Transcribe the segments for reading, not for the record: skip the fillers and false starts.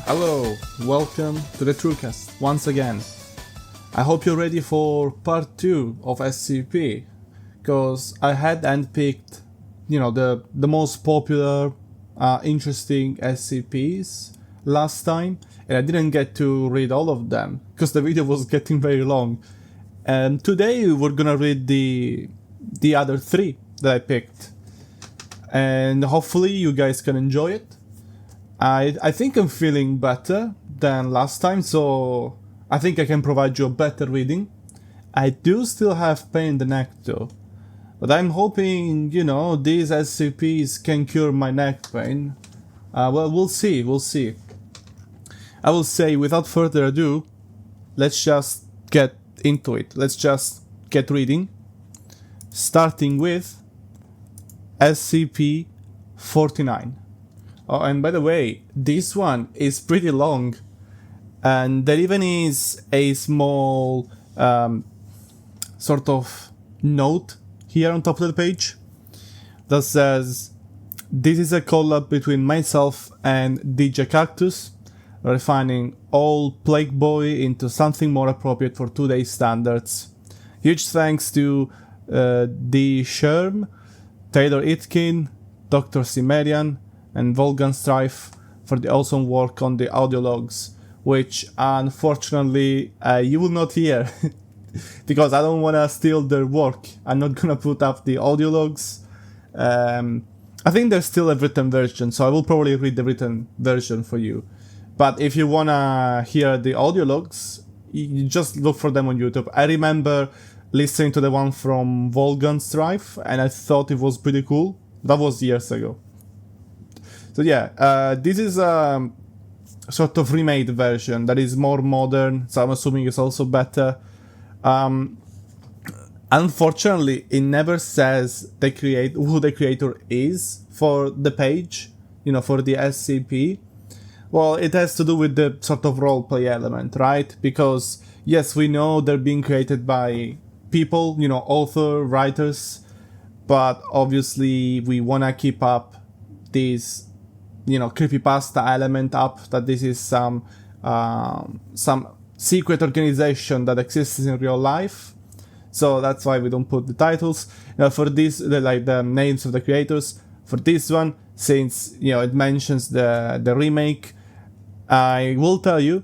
Hello, welcome to the TrueCast once again. I hope you're ready for part 2 of SCP, because I had handpicked, the most popular, interesting SCPs last time, and I didn't get to read all of them, because the video was getting very long. And today we're gonna read the other 3 that I picked, and hopefully you guys can enjoy it. I think I'm feeling better than last time, so I think I can provide you a better reading. I do still have pain in the neck though, but I'm hoping, these SCPs can cure my neck pain. Well, we'll see. I will say, without further ado, let's just get into it. Let's just get reading. Starting with SCP-49. Oh, and by the way, this one is pretty long, and there even is a small sort of note here on top of the page that says, "This is a collab between myself and DJ Cactus, refining old Plague Boy into something more appropriate for today's standards. Huge thanks to D. Sherm, Taylor Itkin, Dr. Cimmerian, and Volgan Strife for the awesome work on the audio logs, which unfortunately you will not hear because I don't want to steal their work. I'm not gonna put up the audio logs. I think there's still a written version, so I will probably read the written version for you. But if you wanna hear the audio logs, you just look for them on YouTube. I remember listening to the one from Volgan Strife, and I thought it was pretty cool. That was years ago. So yeah, this is a sort of remade version that is more modern, so I'm assuming it's also better. Unfortunately, it never says who the creator is for the page, for the SCP. Well, it has to do with the sort of roleplay element, right? Because yes, we know they're being created by people, author, writers, but obviously we wanna keep up these creepypasta element up, that this is some secret organization that exists in real life. So that's why we don't put the titles. For this, the names of the creators. For this one, since it mentions the remake, I will tell you,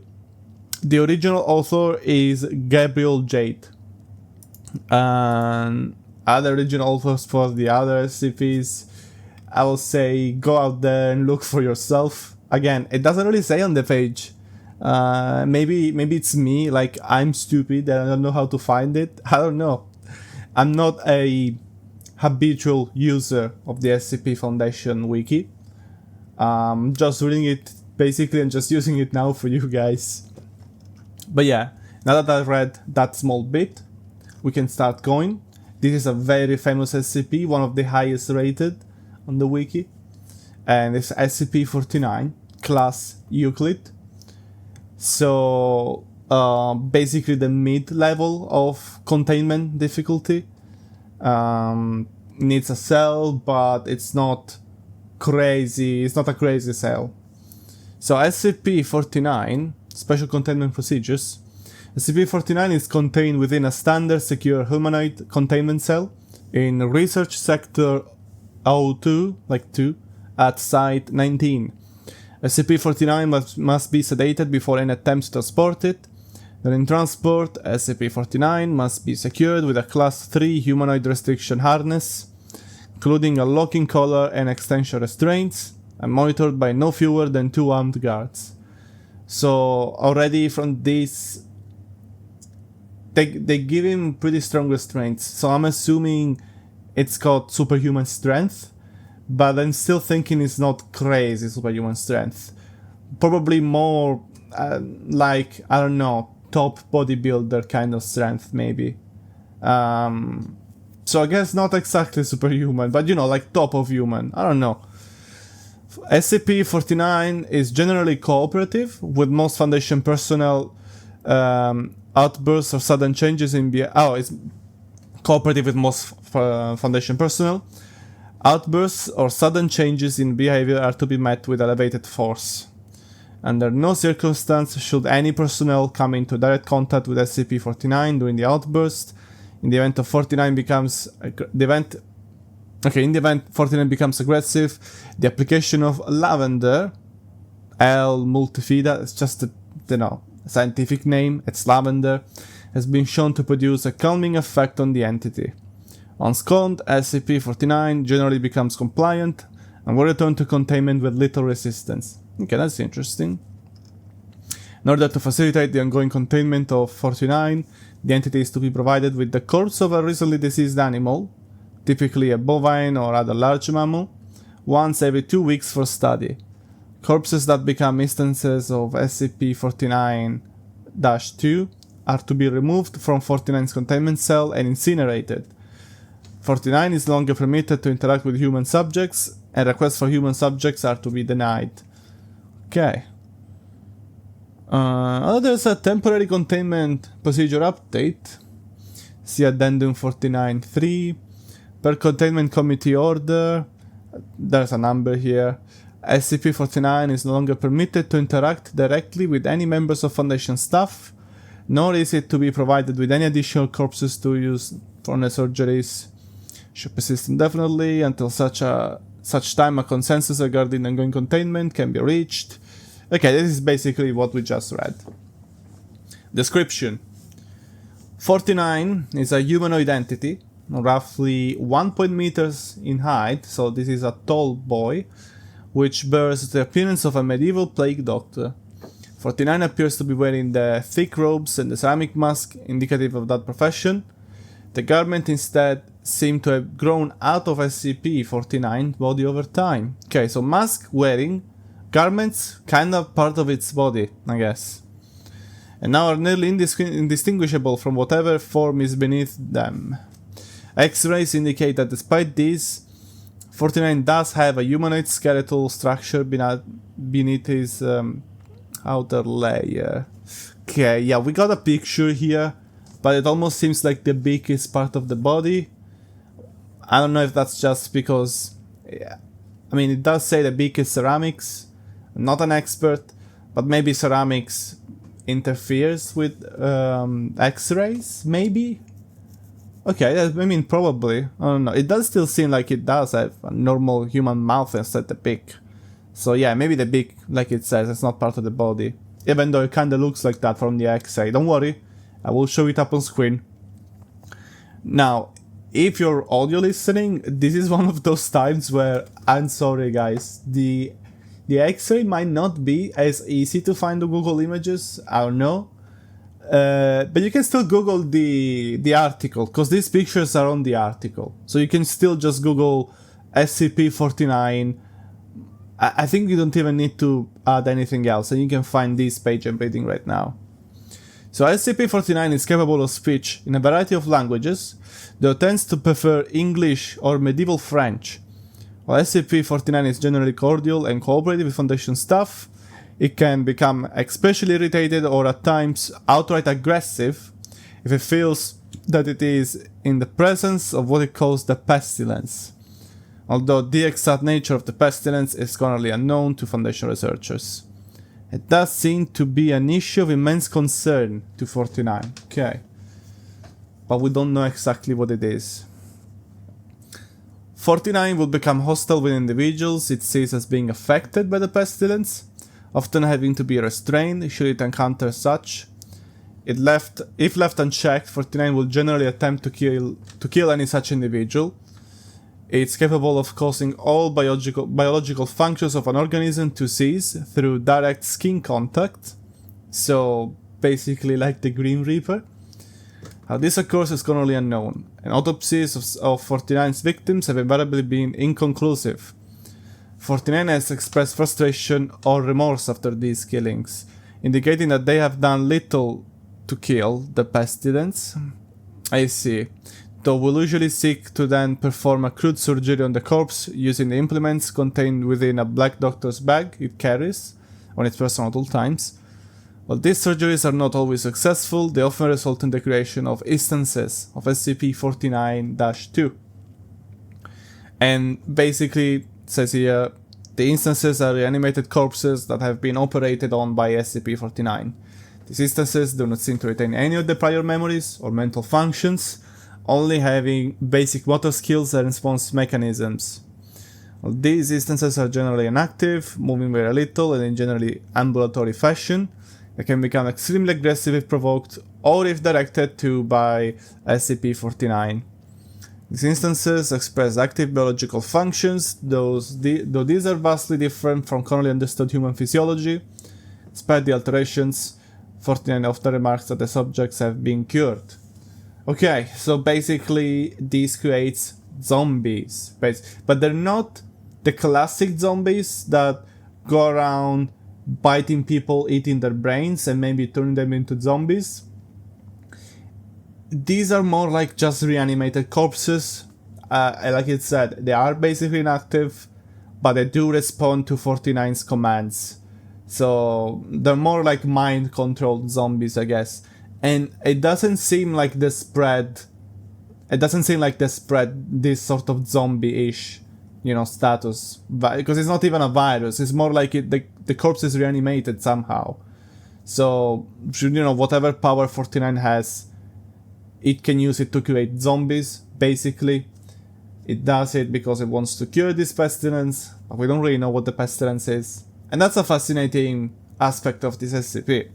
the original author is Gabriel Jade, and other original authors for the other SCPs, I will say go out there and look for yourself. Again, it doesn't really say on the page. Maybe it's me, like I'm stupid and I don't know how to find it. I don't know. I'm not a habitual user of the SCP Foundation wiki. Just reading it basically and just using it now for you guys. But yeah, now that I've read that small bit, we can start going. This is a very famous SCP, one of the highest rated on the wiki, and it's SCP-49, class Euclid. So basically the mid-level of containment difficulty. Needs a cell, but it's not crazy. It's not a crazy cell. So SCP-49, special containment procedures. SCP-49 is contained within a standard secure humanoid containment cell in research sector O2, like 2, at Site 19. SCP-49 must be sedated before any attempts to transport it. During transport, SCP-49 must be secured with a Class 3 humanoid restriction harness, including a locking collar and extension restraints, and monitored by no fewer than 2 armed guards. So already from this, they give him pretty strong restraints, so I'm assuming it's got superhuman strength, but I'm still thinking it's not crazy superhuman strength. Probably more like, I don't know, top bodybuilder kind of strength, maybe. So I guess not exactly superhuman, but like top of human. I don't know. SCP-49 is generally cooperative with most Foundation personnel. Outbursts or sudden changes in it's cooperative with most Foundation personnel. Outbursts or sudden changes in behavior are to be met with elevated force. Under no circumstance should any personnel come into direct contact with SCP-49 during the outburst. In the event 49 becomes aggressive, the application of lavender, L multifida, it's just a scientific name, it's lavender, has been shown to produce a calming effect on the entity. Once calmed, SCP-49 generally becomes compliant and will return to containment with little resistance. Okay, that's interesting. In order to facilitate the ongoing containment of 49, the entity is to be provided with the corpse of a recently deceased animal, typically a bovine or other large mammal, once every 2 weeks for study. Corpses that become instances of SCP-49-2 are to be removed from 49's containment cell and incinerated. 49 is no longer permitted to interact with human subjects, and requests for human subjects are to be denied. Okay. There's a temporary containment procedure update. See addendum 49.3. Per containment committee order, there's a number here. SCP-49 is no longer permitted to interact directly with any members of Foundation staff, nor is it to be provided with any additional corpses to use for the surgeries. Should persist indefinitely until such time a consensus regarding ongoing containment can be reached. Okay, this is basically what we just read. Description. 49 is a humanoid entity, roughly 1 meters in height, so this is a tall boy, which bears the appearance of a medieval plague doctor. 49 appears to be wearing the thick robes and the ceramic mask, indicative of that profession. The garment instead seemed to have grown out of SCP-49's body over time. Okay, so mask wearing, garments kind of part of its body, I guess. And now are nearly indistinguishable from whatever form is beneath them. X-rays indicate that despite this, 49 does have a humanoid skeletal structure beneath his outer layer. Okay, yeah, we got a picture here, but it almost seems like the beak is part of the body. I don't know if that's just because... Yeah, I mean, it does say the beak is ceramics. I'm not an expert, but maybe ceramics interferes with X-rays, maybe? Okay, I mean, probably. I don't know. It does still seem like it does have a normal human mouth instead of the beak. So yeah, maybe the beak, like it says, it's not part of the body. Even though it kinda looks like that from the X-ray. Don't worry, I will show it up on screen. Now, if you're audio listening, this is one of those times where, I'm sorry guys, the X-ray might not be as easy to find on Google Images, I don't know. But you can still Google the article, because these pictures are on the article. So you can still just Google SCP-49. I think you don't even need to add anything else, and you can find this page I'm reading right now. So SCP-49 is capable of speech in a variety of languages, though tends to prefer English or medieval French. While SCP-49 is generally cordial and cooperative with Foundation staff, it can become especially irritated or at times outright aggressive if it feels that it is in the presence of what it calls the pestilence, although the exact nature of the pestilence is currently unknown to Foundation researchers. It does seem to be an issue of immense concern to 49, okay, but we don't know exactly what it is. 49 will become hostile with individuals it sees as being affected by the pestilence, often having to be restrained should it encounter such. If left unchecked, 49 will generally attempt to kill any such individual. It's capable of causing all biological functions of an organism to cease through direct skin contact, so basically like the Grim Reaper. How this occurs is currently unknown, and autopsies of 49's victims have invariably been inconclusive. 49 has expressed frustration or remorse after these killings, indicating that they have done little to kill the pestilence. I see. Though we'll usually seek to then perform a crude surgery on the corpse using the implements contained within a black doctor's bag it carries on its person at all times. While these surgeries are not always successful, they often result in the creation of instances of SCP-49-2. And basically, it says here, The instances are reanimated corpses that have been operated on by SCP-49. These instances do not seem to retain any of the prior memories or mental functions, only having basic motor skills and response mechanisms. These instances are generally inactive, moving very little and in generally ambulatory fashion. They can become extremely aggressive if provoked or if directed to by SCP-49. These instances express active biological functions, though these are vastly different from currently understood human physiology. Despite the alterations, 49 often remarks that the subjects have been cured. Okay, so basically this creates zombies, but they're not the classic zombies that go around biting people, eating their brains, and maybe turning them into zombies. These are more like just reanimated corpses. Like it said, they are basically inactive, but they do respond to 49's commands. So they're more like mind-controlled zombies, I guess. And it doesn't seem like they spread this sort of zombie-ish, status. Because it's not even a virus. It's more like the corpse is reanimated somehow. So, whatever power 49 has, it can use it to create zombies, basically. It does it because it wants to cure this pestilence, but we don't really know what the pestilence is. And that's a fascinating aspect of this SCP.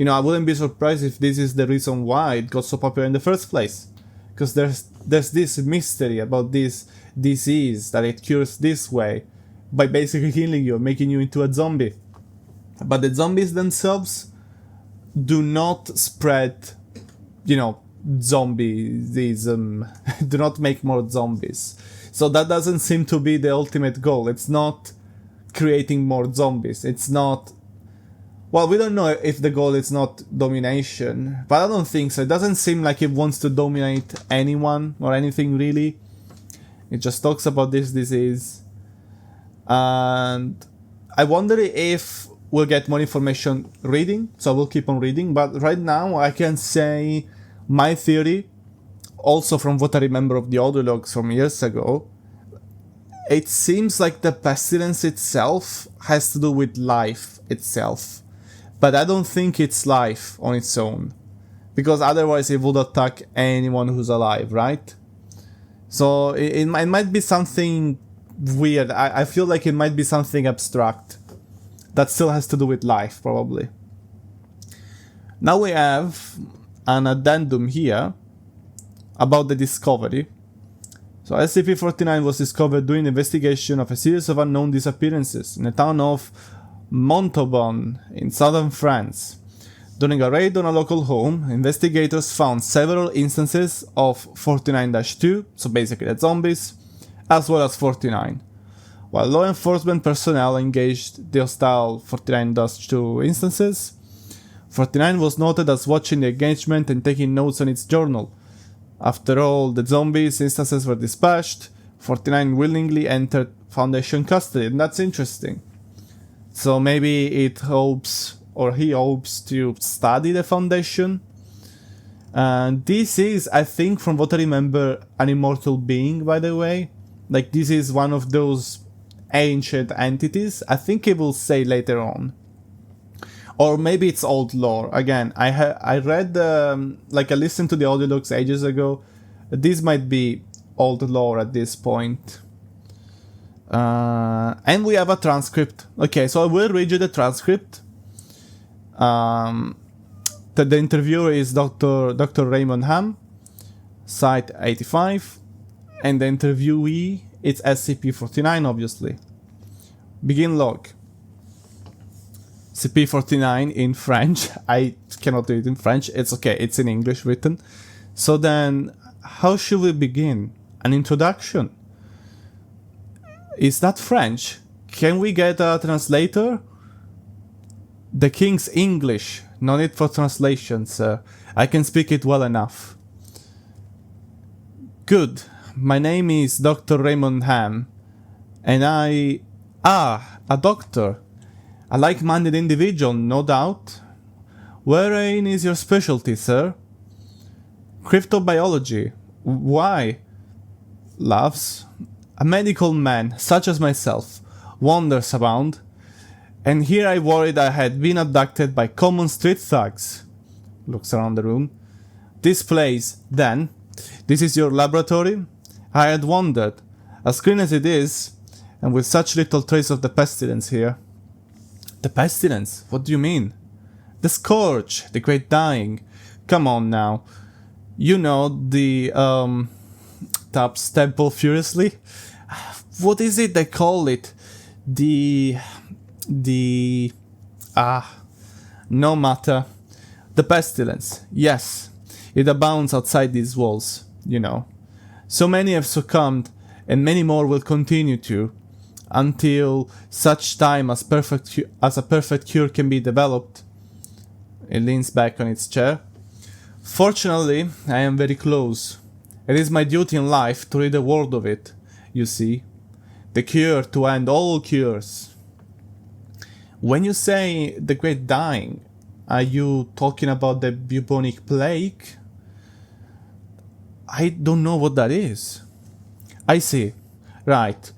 I wouldn't be surprised if this is the reason why it got so popular in the first place. Because there's this mystery about this disease that it cures this way, by basically killing you, making you into a zombie. But the zombies themselves do not spread, zombieism, do not make more zombies. So that doesn't seem to be the ultimate goal. It's not creating more zombies. It's not... Well, we don't know if the goal is not domination, but I don't think so. It doesn't seem like it wants to dominate anyone or anything really. It just talks about this disease. And I wonder if we'll get more information reading, so I will keep on reading. But right now I can say my theory, also from what I remember of the audio logs from years ago, it seems like the pestilence itself has to do with life itself. But I don't think it's life on its own, because otherwise it would attack anyone who's alive, right? So it might be something weird. I feel like it might be something abstract that still has to do with life, probably. Now we have an addendum here about the discovery. So SCP-49 was discovered during the investigation of a series of unknown disappearances in the town of Montauban in southern France. During a raid on a local home, investigators found several instances of 49-2, so basically the zombies, as well as 49. While law enforcement personnel engaged the hostile 49-2 instances, 49 was noted as watching the engagement and taking notes on its journal. After all the zombies instances were dispatched, 49 willingly entered Foundation custody, and that's interesting. So maybe he hopes to study the Foundation. And this is, I think, from what I remember, an immortal being, by the way. Like, this is one of those ancient entities. I think it will say later on. Or maybe it's old lore. Again, I read, I listened to the audio logs ages ago. This might be old lore at this point. And we have a transcript. Okay, so I will read you the transcript. The interviewer is Dr. Raymond Ham, Site 85, and the interviewee is SCP-49, obviously. Begin log. SCP-49 in French. I cannot do it in French. It's okay, it's in English written. So then, how should we begin? An introduction? Is that French? Can we get a translator? The King's English. No need for translation, sir. I can speak it well enough. Good. My name is Dr. Raymond Ham. And a doctor. A like-minded individual, no doubt. Wherein is your specialty, sir? Cryptobiology. Why? Laughs. A medical man, such as myself, wanders around, and here I worried I had been abducted by common street thugs. Looks around the room. This place, then, this is your laboratory? I had wondered, as clean as it is, and with such little trace of the pestilence here. The pestilence? What do you mean? The scourge, the great dying. Come on now. You know, the, taps temple furiously. What is it they call it? No matter. The pestilence, yes. It abounds outside these walls, you know. So many have succumbed, and many more will continue to, until such time as a perfect cure can be developed. It leans back on its chair. Fortunately, I am very close. It is my duty in life to read a word of it, you see. The cure to end all cures. When you say the great dying, are you talking about the bubonic plague? I don't know what that is. I see. Right.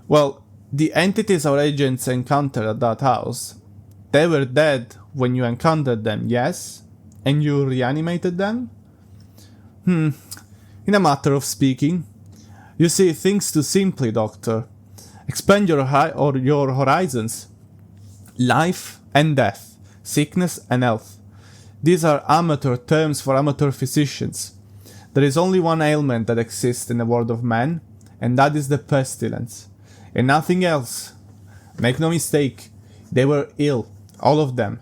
Well, the entities our agents encountered at that house, they were dead when you encountered them, yes? And you reanimated them? In a matter of speaking. You see things too simply, Doctor. Expand your horizons. Life and death, sickness and health. These are amateur terms for amateur physicians. There is only one ailment that exists in the world of man, and that is the pestilence. And nothing else. Make no mistake, they were ill, all of them.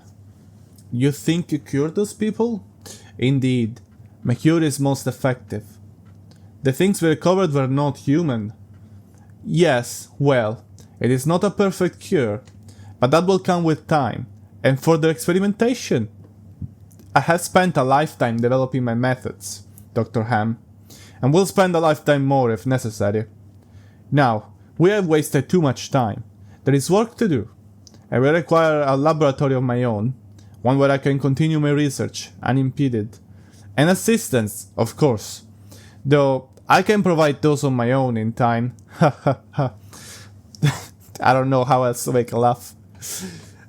You think you cured those people? Indeed, my cure is most effective. The things we recovered were not human. Yes, well, it is not a perfect cure, but that will come with time, and further experimentation. I have spent a lifetime developing my methods, Dr. Ham, and will spend a lifetime more if necessary. Now, we have wasted too much time. There is work to do. I will require a laboratory of my own, one where I can continue my research unimpeded. And assistance, of course. Though I can provide those on my own in time. I don't know how else to make a laugh.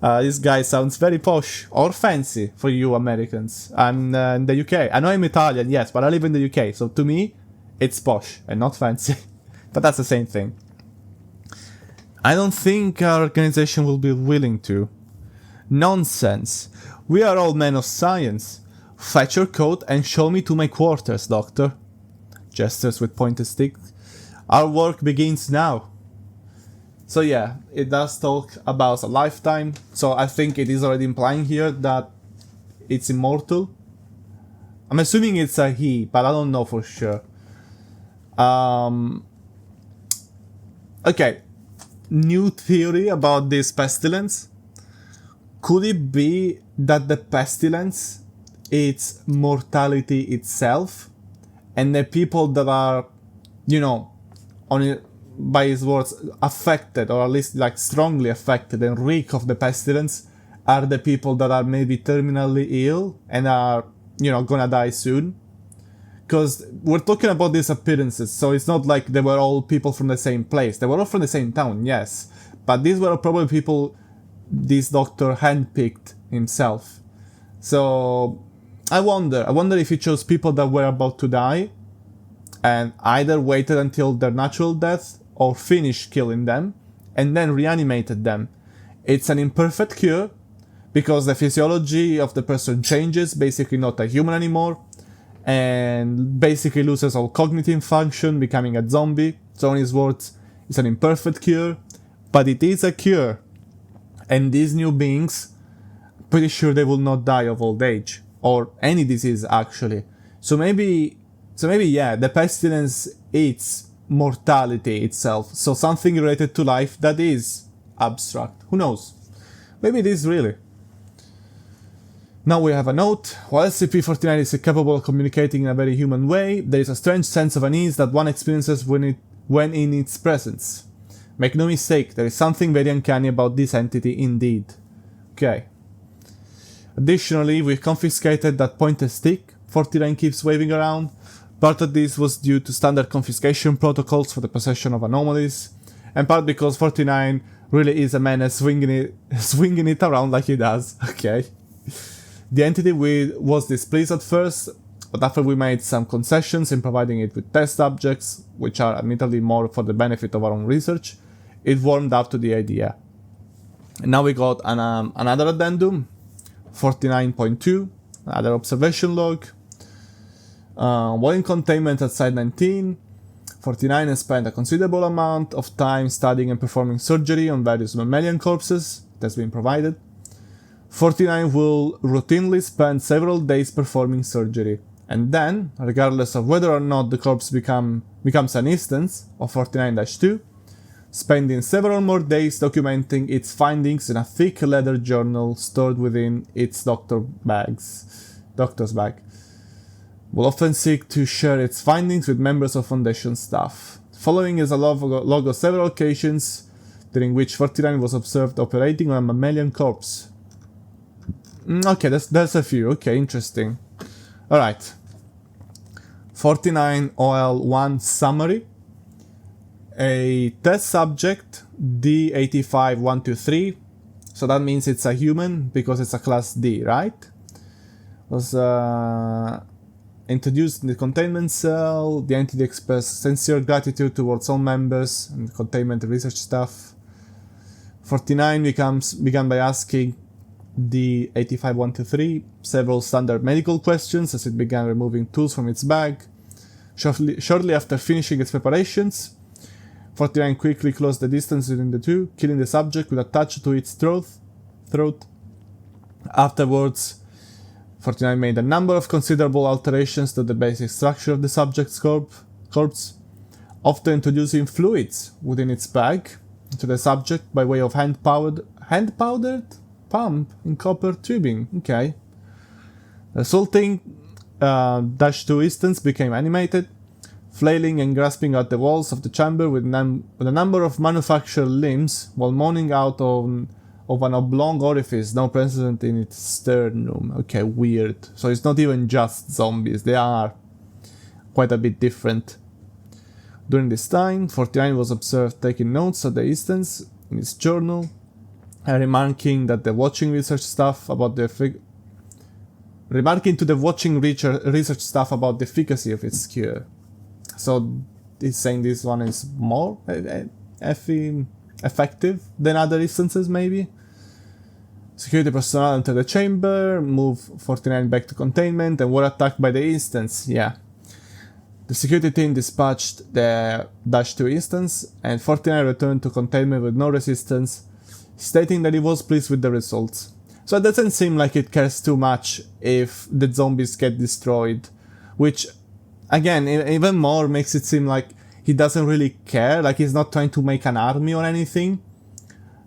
This guy sounds very posh or fancy for you Americans. I'm in the UK. I know I'm Italian, yes, but I live in the UK, so to me, it's posh and not fancy. But that's the same thing. I don't think our organization will be willing to. Nonsense. We are all men of science. Fetch your coat and show me to my quarters, Doctor. Gestures with pointed stick. Our work begins now. So yeah, it does talk about a lifetime, so I think it is already implying here that it's immortal. I'm assuming it's a he, but I don't know for sure. Okay, new theory about this pestilence. Could it be that the pestilence is mortality itself, and the people that are, you know, on it, by his words, affected, or at least like strongly affected and reek of the pestilence, are the people that are maybe terminally ill and are, you know, gonna die soon? Because we're talking about these appearances, so it's not like they were all people from the same place. They were all from the same town, yes, but these were probably people this doctor handpicked himself. So I wonder if he chose people that were about to die and either waited until their natural death or finished killing them and then reanimated them. It's an imperfect cure because the physiology of the person changes, basically not a human anymore, and basically loses all cognitive function, becoming a zombie. So in his words, it's an imperfect cure, but it is a cure. And these new beings, pretty sure they will not die of old age, or any disease actually. So maybe yeah, the pestilence is mortality itself, so something related to life that is abstract. Who knows? Maybe it is really. Now we have a note. While SCP-49 is capable of communicating in a very human way, there is a strange sense of unease that one experiences when in its presence. Make no mistake, there is something very uncanny about this entity indeed. Okay. Additionally, we confiscated that pointed stick 49 keeps waving around. Part of this was due to standard confiscation protocols for the possession of anomalies, and part because 49 really is a menace swinging it around like he does. Okay. The entity was displeased at first, but after we made some concessions in providing it with test subjects, which are admittedly more for the benefit of our own research, it warmed up to the idea. And now we got another addendum, 49.2, another observation log. While in containment at Site 19, 49 has spent a considerable amount of time studying and performing surgery on various mammalian corpses that's been provided. 49 will routinely spend several days performing surgery, and then, regardless of whether or not the corpse becomes an instance of 49-2, spending several more days documenting its findings in a thick leather journal stored within its doctor's bag. Will often seek to share its findings with members of Foundation staff. Following is a log of several occasions during which 49 was observed operating on a mammalian corpse. Okay, that's a few. Okay, interesting. Alright. 49 OL1 summary. A test subject D85123. So that means it's a human because it's a class D, right? Was introduced in the containment cell. The entity expressed sincere gratitude towards all members and containment research staff. 49 began by asking the 85123 several standard medical questions as it began removing tools from its bag. Shortly after finishing its preparations, 49 quickly closed the distance between the two, killing the subject with a touch to its throat. Afterwards, 49 made a number of considerable alterations to the basic structure of the subject's corpse, often introducing fluids within its bag to the subject by way of hand-powdered pump in copper tubing. Okay. The resulting -2 instance became animated, flailing and grasping at the walls of the chamber with a number of manufactured limbs while moaning out of an oblong orifice now present in its sternum. Okay, weird. So it's not even just zombies, they are quite a bit different. During this time, 49 was observed taking notes at the instance in his journal, and remarking to the watching research staff about the efficacy of its cure. So he's saying this one is more effective than other instances, maybe. Security personnel entered the chamber, moved 49 back to containment, and were attacked by the instance. Yeah. The security team dispatched the -2 instance, and 49 returned to containment with no resistance, stating that he was pleased with the results. So it doesn't seem like it cares too much if the zombies get destroyed, which, again, even more makes it seem like he doesn't really care, like he's not trying to make an army or anything.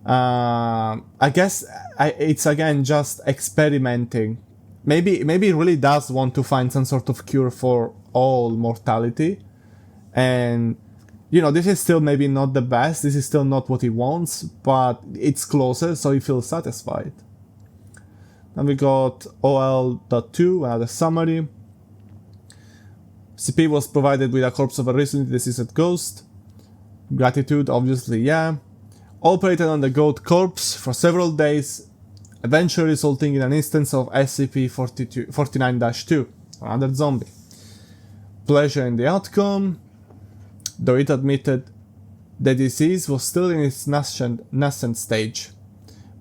I guess it's again just experimenting. Maybe he really does want to find some sort of cure for all mortality, and this is still maybe not the best, this is still not what he wants, but it's closer, so he feels satisfied. Then we got OL.2, another summary. CP was provided with a corpse of a recently deceased ghost. Gratitude, obviously, yeah. Operated on the goat corpse for several days, eventually resulting in an instance of SCP-49-2, another zombie. Pleasure in the outcome, though it admitted the disease was still in its nascent stage.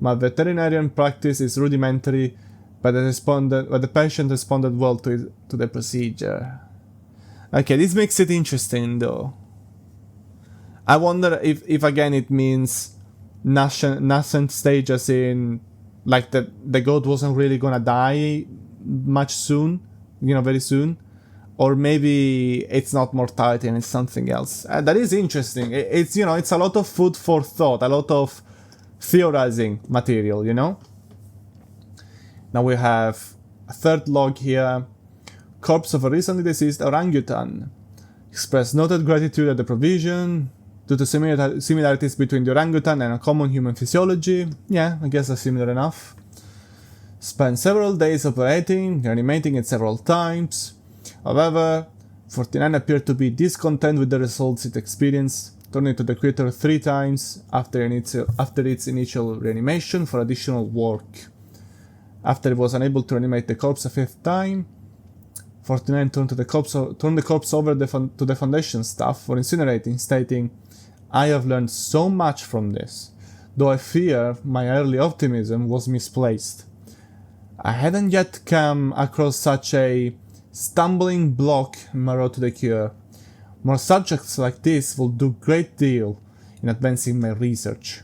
My veterinarian practice is rudimentary, but the patient responded well to the procedure. Okay, this makes it interesting though. I wonder if again it means nascent stage, as in like the goat wasn't really gonna die much soon, very soon, or maybe it's not mortality and it's something else. That is interesting. It's it's a lot of food for thought, a lot of theorizing material, Now we have a third log here. Corpse of a recently deceased orangutan. Expressed noted gratitude at the provision due to similarities between the orangutan and a common human physiology. Yeah, I guess that's similar enough. Spent several days operating, reanimating it several times. However, 49 appeared to be discontent with the results it experienced, turning to the creator 3 times after its initial reanimation for additional work. After it was unable to reanimate the corpse a 5th time, 49 turned the corpse over to the Foundation staff for incinerating, stating, "I have learned so much from this, though I fear my early optimism was misplaced. I hadn't yet come across such a stumbling block in my road to the cure. More subjects like this will do a great deal in advancing my research."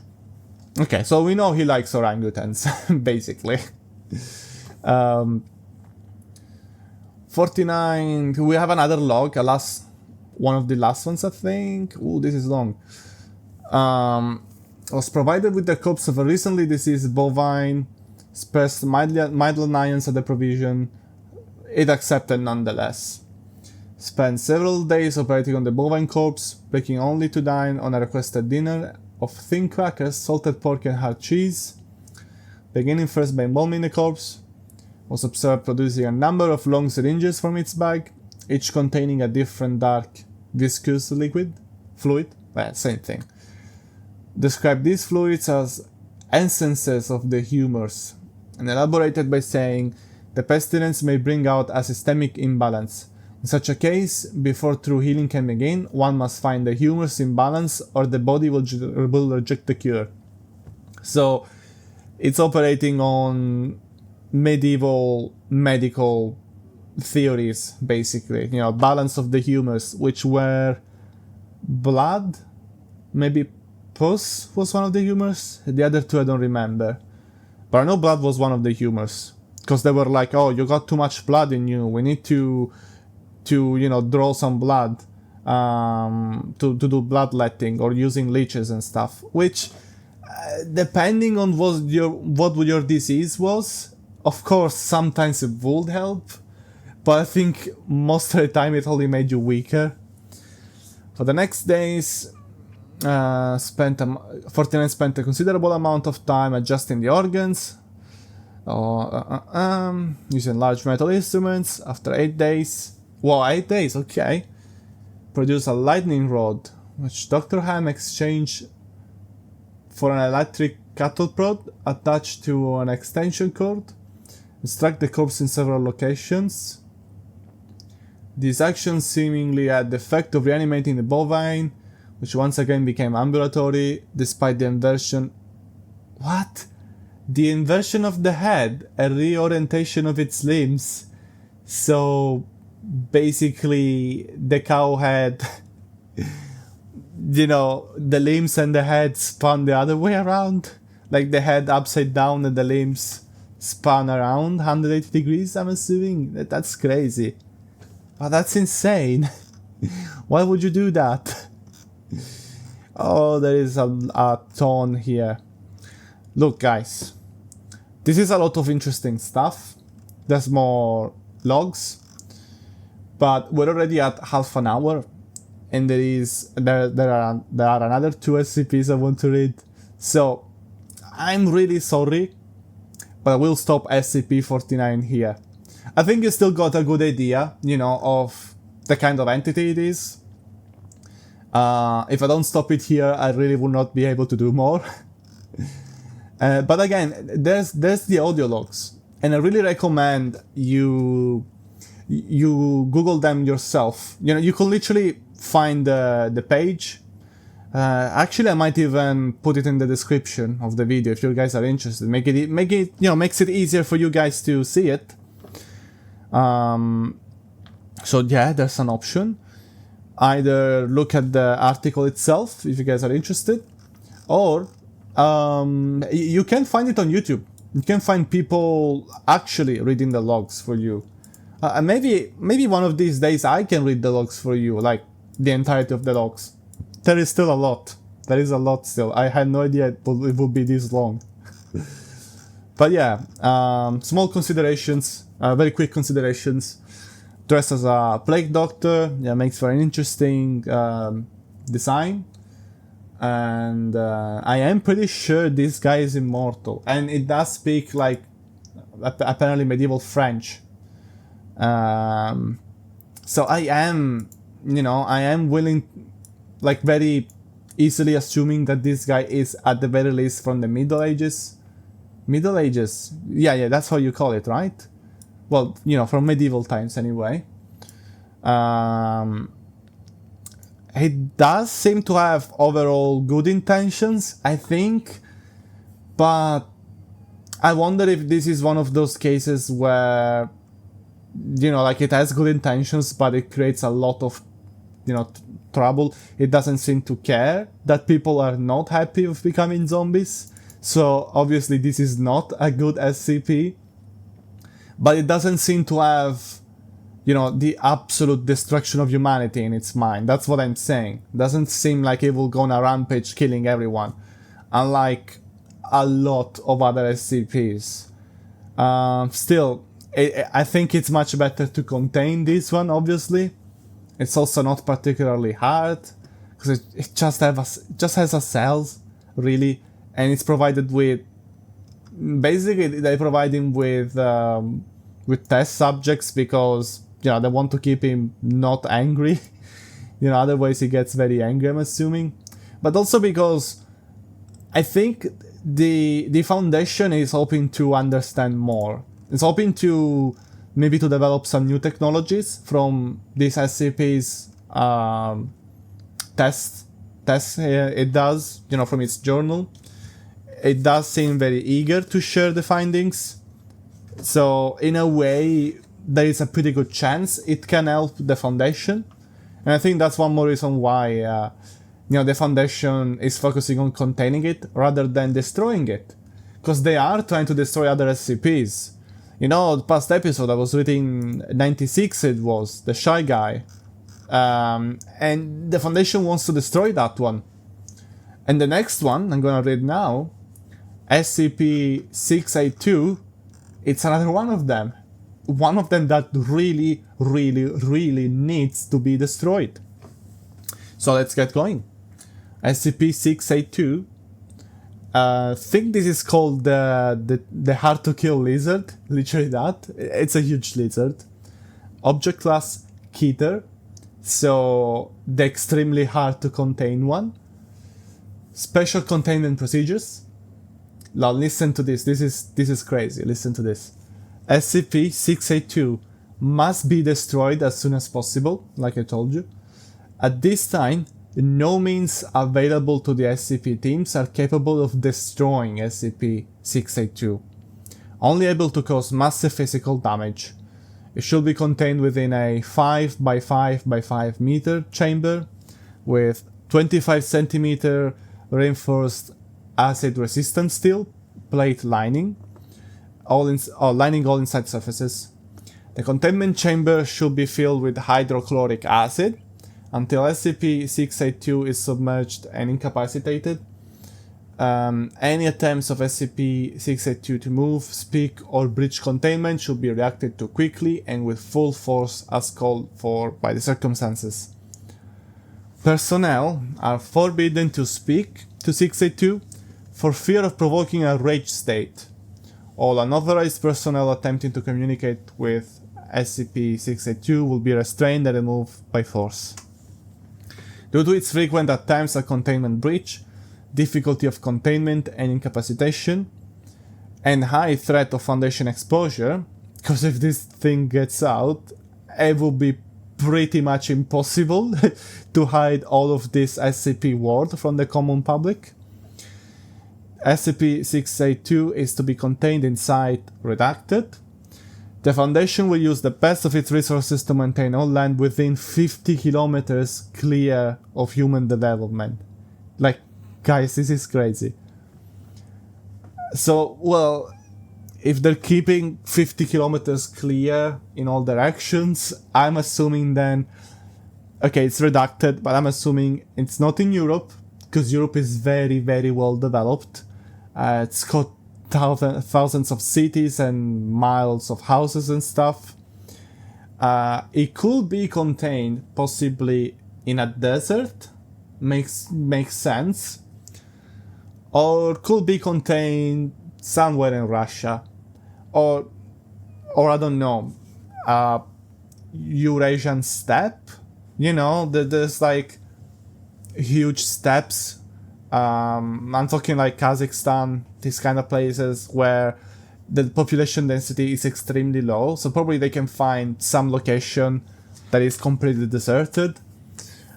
Okay, so we know he likes orangutans, basically. 49, we have another log, one of the last ones, I think. Ooh, this is long. Was provided with the corpse of a recently deceased bovine, expressed mild annoyance at the provision. It accepted nonetheless. Spent several days operating on the bovine corpse, breaking only to dine on a requested dinner of thin crackers, salted pork and hard cheese. Beginning first by embalming the corpse, was observed producing a number of long syringes from its bag, each containing a different dark, viscous fluid. Well, same thing. Described these fluids as essences of the humors, and elaborated by saying, "The pestilence may bring out a systemic imbalance. In such a case, before true healing can begin, one must find the humors in balance or the body will reject the cure." So, it's operating on medieval medical theories, basically. You know, balance of the humors, which were blood, maybe pus was one of the humors. The other two I don't remember. But I know blood was one of the humors. Because they were like, "Oh, you got too much blood in you. We need to draw some blood to do bloodletting or using leeches and stuff." Which, depending on what your disease was, of course, sometimes it would help. But I think most of the time it only made you weaker. For the next days, 49 spent a considerable amount of time adjusting the organs, using large metal instruments. After 8 days, okay, produced a lightning rod, which Dr. Ham exchanged for an electric cattle prod attached to an extension cord, and struck the corpse in several locations. This action seemingly had the effect of reanimating the bovine, which once again became ambulatory, despite the inversion... What? The inversion of the head, a reorientation of its limbs. So, basically, the cow had... the limbs and the head spun the other way around. Like the head upside down and the limbs spun around 180 degrees, I'm assuming. That's crazy. Oh, that's insane. Why would you do that? Oh, there is a ton here. Look, guys. This is a lot of interesting stuff. There's more logs. But we're already at half an hour. And there are another 2 SCPs I want to read. So, I'm really sorry. But I will stop SCP-49 here. I think you still got a good idea, of the kind of entity it is. If I don't stop it here, I really will not be able to do more. But again, there's the audio logs, and I really recommend you Google them yourself. You can literally find the page. Actually, I might even put it in the description of the video if you guys are interested. Makes it easier for you guys to see it. So yeah, there's an option. Either look at the article itself if you guys are interested, or you can find it on YouTube. You can find people actually reading the logs for you. Maybe one of these days I can read the logs for you, like the entirety of the logs. There is still a lot. There is a lot still. I had no idea it would be this long. But yeah, small considerations, very quick considerations. Dressed as a plague doctor, yeah, makes for an interesting design. And I am pretty sure this guy is immortal. And it does speak, like, apparently medieval French. So I am willing, like, very easily assuming that this guy is at the very least from the Middle Ages. Middle Ages? Yeah, that's how you call it, right? Well, from medieval times anyway. He does seem to have overall good intentions, I think, but I wonder if this is one of those cases where, like it has good intentions, but it creates a lot of, trouble. It doesn't seem to care that people are not happy with becoming zombies. So obviously this is not a good SCP, but it doesn't seem to have, the absolute destruction of humanity in its mind. That's what I'm saying. Doesn't seem like it will go on a rampage killing everyone, unlike a lot of other SCPs. Still, I think it's much better to contain this one, obviously. It's also not particularly hard, because it just has a cells, really, and it's provided with... Basically, they provide him with test subjects because, they want to keep him not angry. Otherwise he gets very angry, I'm assuming. But also because I think the Foundation is hoping to understand more. It's hoping to maybe to develop some new technologies from this SCP's tests it does, from its journal. It does seem very eager to share the findings. So in a way, there is a pretty good chance it can help the Foundation. And I think that's one more reason why the Foundation is focusing on containing it rather than destroying it. Because they are trying to destroy other SCPs. The past episode I was reading 96, it was, the Shy Guy. And the Foundation wants to destroy that one. And the next one, I'm gonna read now, SCP-682, it's another one of them. One of them that really, really, really needs to be destroyed. So let's get going. SCP-682. I think this is called the hard to kill lizard. Literally that. It's a huge lizard. Object class Keter. So the extremely hard to contain one. Special containment procedures. Now listen to this. This is crazy. Listen to this. SCP-682 must be destroyed as soon as possible, like I told you. At this time, no means available to the SCP teams are capable of destroying SCP-682, only able to cause massive physical damage. It should be contained within a 5 by 5 by 5 meter chamber with 25 centimeter reinforced acid-resistant steel plate lining, lining all inside surfaces. The containment chamber should be filled with hydrochloric acid until SCP-682 is submerged and incapacitated. Any attempts of SCP-682 to move, speak, or breach containment should be reacted to quickly and with full force as called for by the circumstances. Personnel are forbidden to speak to 682 for fear of provoking a rage state. All unauthorized personnel attempting to communicate with SCP-682 will be restrained and removed by force. Due to its frequent attempts at containment breach, difficulty of containment and incapacitation, and high threat of Foundation exposure, because if this thing gets out, it will be pretty much impossible to hide all of this SCP world from the common public. SCP-682 is to be contained inside redacted. The Foundation will use the best of its resources to maintain all land within 50 kilometers clear of human development. Like, guys, this is crazy. So, well, if they're keeping 50 kilometers clear in all directions, I'm assuming then... Okay, it's redacted, but I'm assuming it's not in Europe, because Europe is very, very well developed. It's got thousands of cities and miles of houses and stuff. It could be contained possibly in a desert, makes sense, or could be contained somewhere in Russia, or I don't know, Eurasian steppe. There's like huge steppes. I'm talking like Kazakhstan, these kind of places where the population density is extremely low. So probably they can find some location that is completely deserted.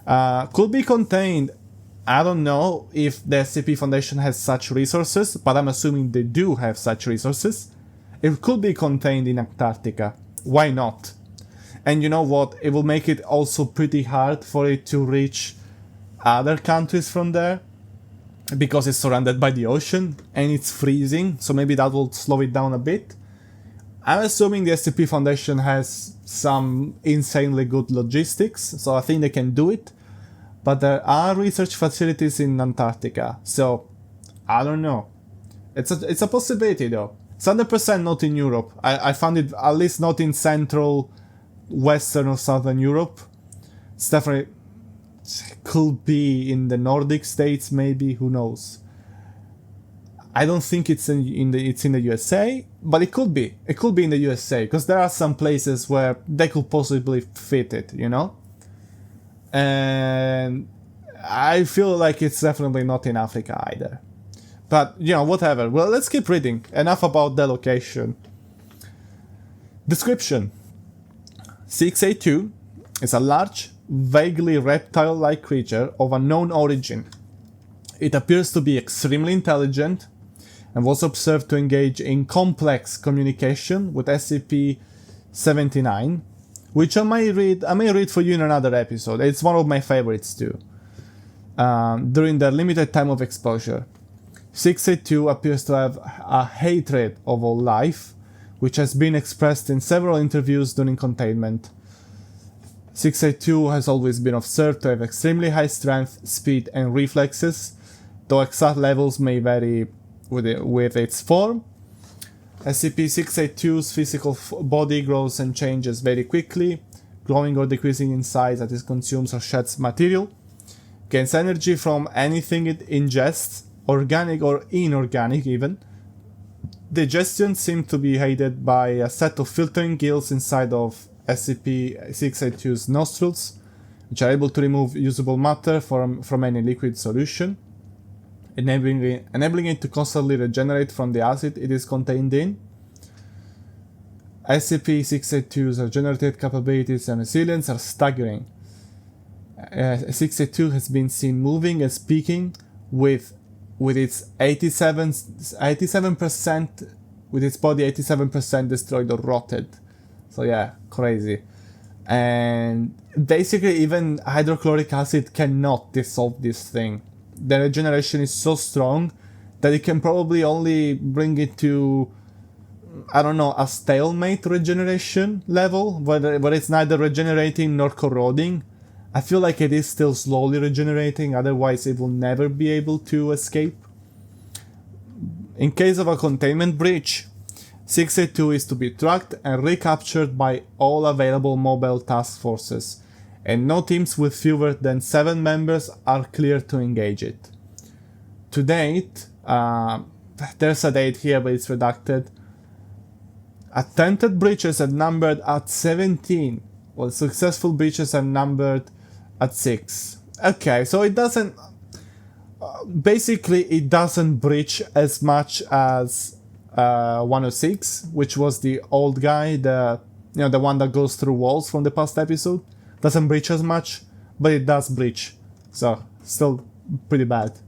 Could be contained. I don't know if the SCP Foundation has such resources, but I'm assuming they do have such resources. It could be contained in Antarctica. Why not? And you know what? It will make it also pretty hard for it to reach other countries from there, because it's surrounded by the ocean and it's freezing, so maybe that will slow it down a bit. I'm assuming the SCP Foundation has some insanely good logistics, so I think they can do it. But there are research facilities in Antarctica, so I don't know. It's a possibility though. It's 100% not in Europe. I found it at least not in Central, Western or Southern Europe. It's definitely could be in the Nordic states, maybe, who knows. I don't think it's in the USA, but it could be. It could be in the USA, because there are some places where they could possibly fit it, you know? And I feel like it's definitely not in Africa either. But, you know, whatever. Well, let's keep reading. Enough about the location. Description. 682 is a large, vaguely reptile-like creature of unknown origin. It appears to be extremely intelligent and was observed to engage in complex communication with SCP-79, which I may read for you in another episode. It's one of my favorites too. During their limited time of exposure, 682 appears to have a hatred of all life, which has been expressed in several interviews during containment. 682 has always been observed to have extremely high strength, speed, and reflexes, though exact levels may vary with its form. SCP-682's physical body grows and changes very quickly, growing or decreasing in size as it consumes or sheds material, gains energy from anything it ingests, organic or inorganic even. Digestion seems to be aided by a set of filtering gills inside of SCP-682's nostrils, which are able to remove usable matter from any liquid solution, enabling it to constantly regenerate from the acid it is contained in. SCP-682's regenerative capabilities and resilience are staggering. 682 has been seen moving and speaking with its 87% with its body 87% destroyed or rotted. So yeah, crazy. And basically even hydrochloric acid cannot dissolve this thing. The regeneration is so strong that it can probably only bring it to, I don't know, a stalemate regeneration level, where it's neither regenerating nor corroding. I feel like it is still slowly regenerating, otherwise it will never be able to escape. In case of a containment breach, 682 is to be tracked and recaptured by all available mobile task forces, and no teams with fewer than 7 members are cleared to engage it. To date, there's a date here but it's redacted, attempted breaches have numbered at 17, while successful breaches have numbered at 6. Okay, so it doesn't... basically, it doesn't breach as much as 106, which was the old guy, the one that goes through walls from the past episode. Doesn't breach as much, but it does breach. So, still pretty bad.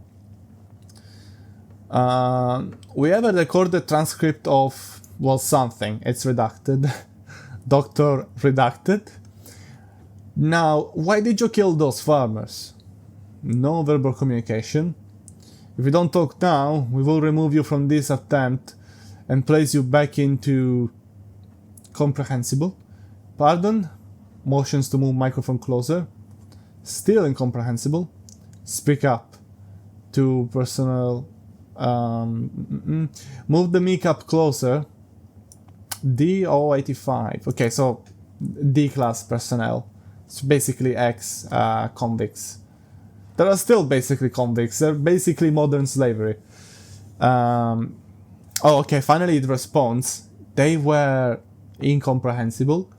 We have a recorded transcript of, well, something. It's redacted. Doctor redacted. Now, why did you kill those farmers? No verbal communication. If you don't talk now, we will remove you from this attempt and place you back into comprehensible. Pardon? Motions to move microphone closer. Still incomprehensible. Speak up. To personnel. Move the mic up closer. D085. Okay, so D class personnel. It's basically ex convicts. They are still basically convicts. They're basically modern slavery. Oh, okay, finally it responds. They were incomprehensible.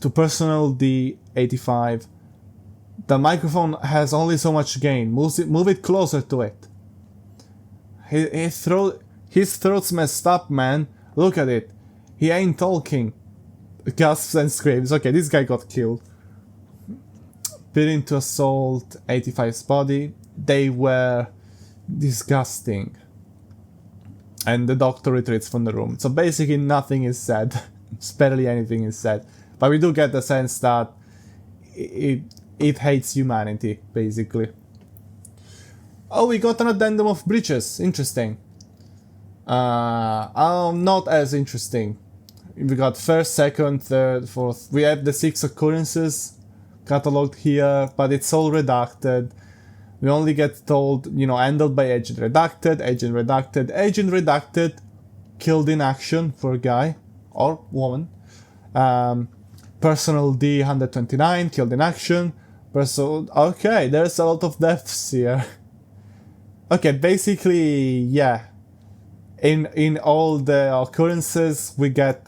To personnel D85, The microphone has only so much gain. Move it closer to it. His throat's messed up, man. Look at it. He ain't talking. Gasps and screams. Okay, this guy got killed. Beating to assault 85's body. They were disgusting. And the doctor retreats from the room. So basically nothing is said. Barely anything is said. But we do get the sense that it hates humanity, basically. Oh, we got an addendum of breaches. Interesting. Not as interesting. We got first, second, third, fourth. We have the 6 occurrences cataloged here, but it's all redacted. We only get told, handled by agent redacted, killed in action for a guy or woman. Personal D 129, killed in action. Okay, there's a lot of deaths here. Okay, basically, yeah. In all the occurrences, we get